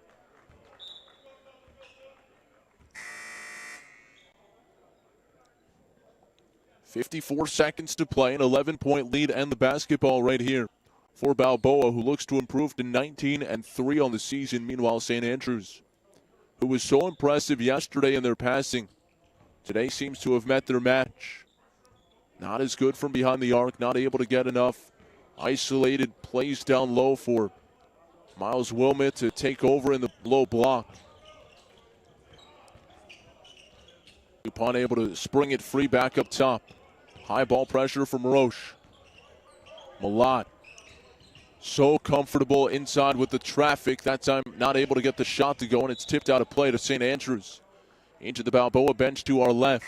.54 seconds to play, an 11-point lead and the basketball right here. for Balboa, who looks to improve to 19-3 on the season. Meanwhile, St. Andrews, who was so impressive yesterday in their passing, today seems to have met their match. Not as good from behind the arc, not able to get enough isolated plays down low for Miles Wilmot to take over in the low block. Dupont able to spring it free back up top. High ball pressure from Roche. Malat, so comfortable inside with the traffic. That time not able to get the shot to go, and it's tipped out of play to St. Andrews. Into the Balboa bench to our left.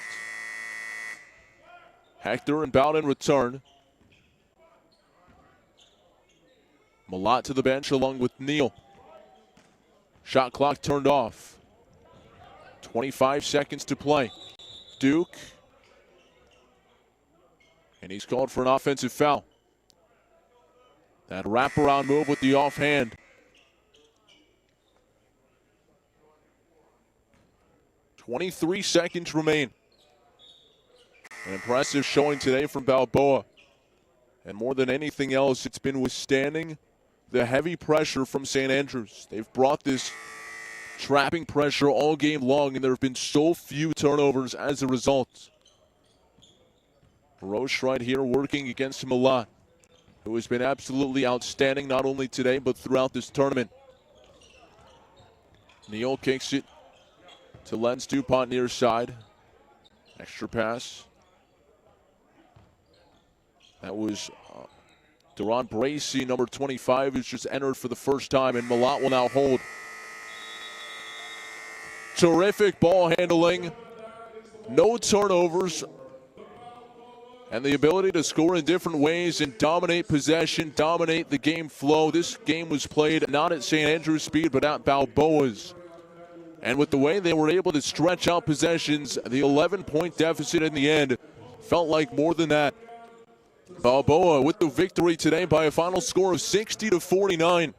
Hector and Bowden return. Malat to the bench along with Neal. Shot clock turned off. 25 seconds to play. Duke. And he's called for an offensive foul. That wraparound move with the offhand. .23 seconds remain. An impressive showing today from Balboa. And more than anything else, it's been withstanding the heavy pressure from St. Andrews. They've brought this trapping pressure all game long, and there have been so few turnovers as a result. Roche right here working against Malat, who has been absolutely outstanding not only today but throughout this tournament. Neal kicks it to Lenz Dupont near side. Extra pass. That was Deron Bracey, number 25, who's just entered for the first time, and Malat will now hold. Terrific ball handling, no turnovers, and the ability to score in different ways and dominate possession, dominate the game flow. This game was played not at St. Andrews' speed, but at Balboa's. And with the way they were able to stretch out possessions, the 11-point deficit in the end felt like more than that. Balboa with the victory today by a final score of 60-49.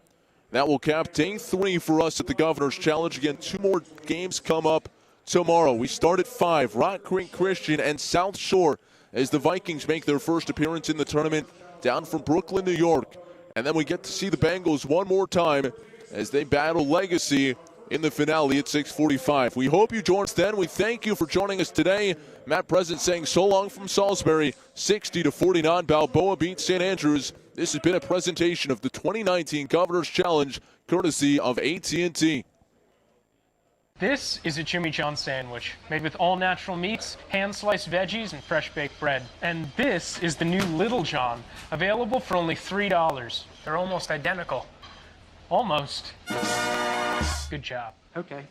That will cap day 3 for us at the Governor's Challenge. Again, 2 more games come up tomorrow. We start at 5. Rock Creek Christian and South Shore as the Vikings make their first appearance in the tournament down from Brooklyn, New York. And then we get to see the Bengals one more time as they battle Legacy in the finale at 6:45. We hope you join us then. We thank you for joining us today. Matt Present saying so long from Salisbury. 60-49, Balboa beats St. Andrews. This has been a presentation of the 2019 Governor's Challenge, courtesy of AT&T. This is a Jimmy John sandwich, made with all-natural meats, hand-sliced veggies, and fresh-baked bread. And this is the new Little John, available for only $3. They're almost identical. Almost. Good job. Okay.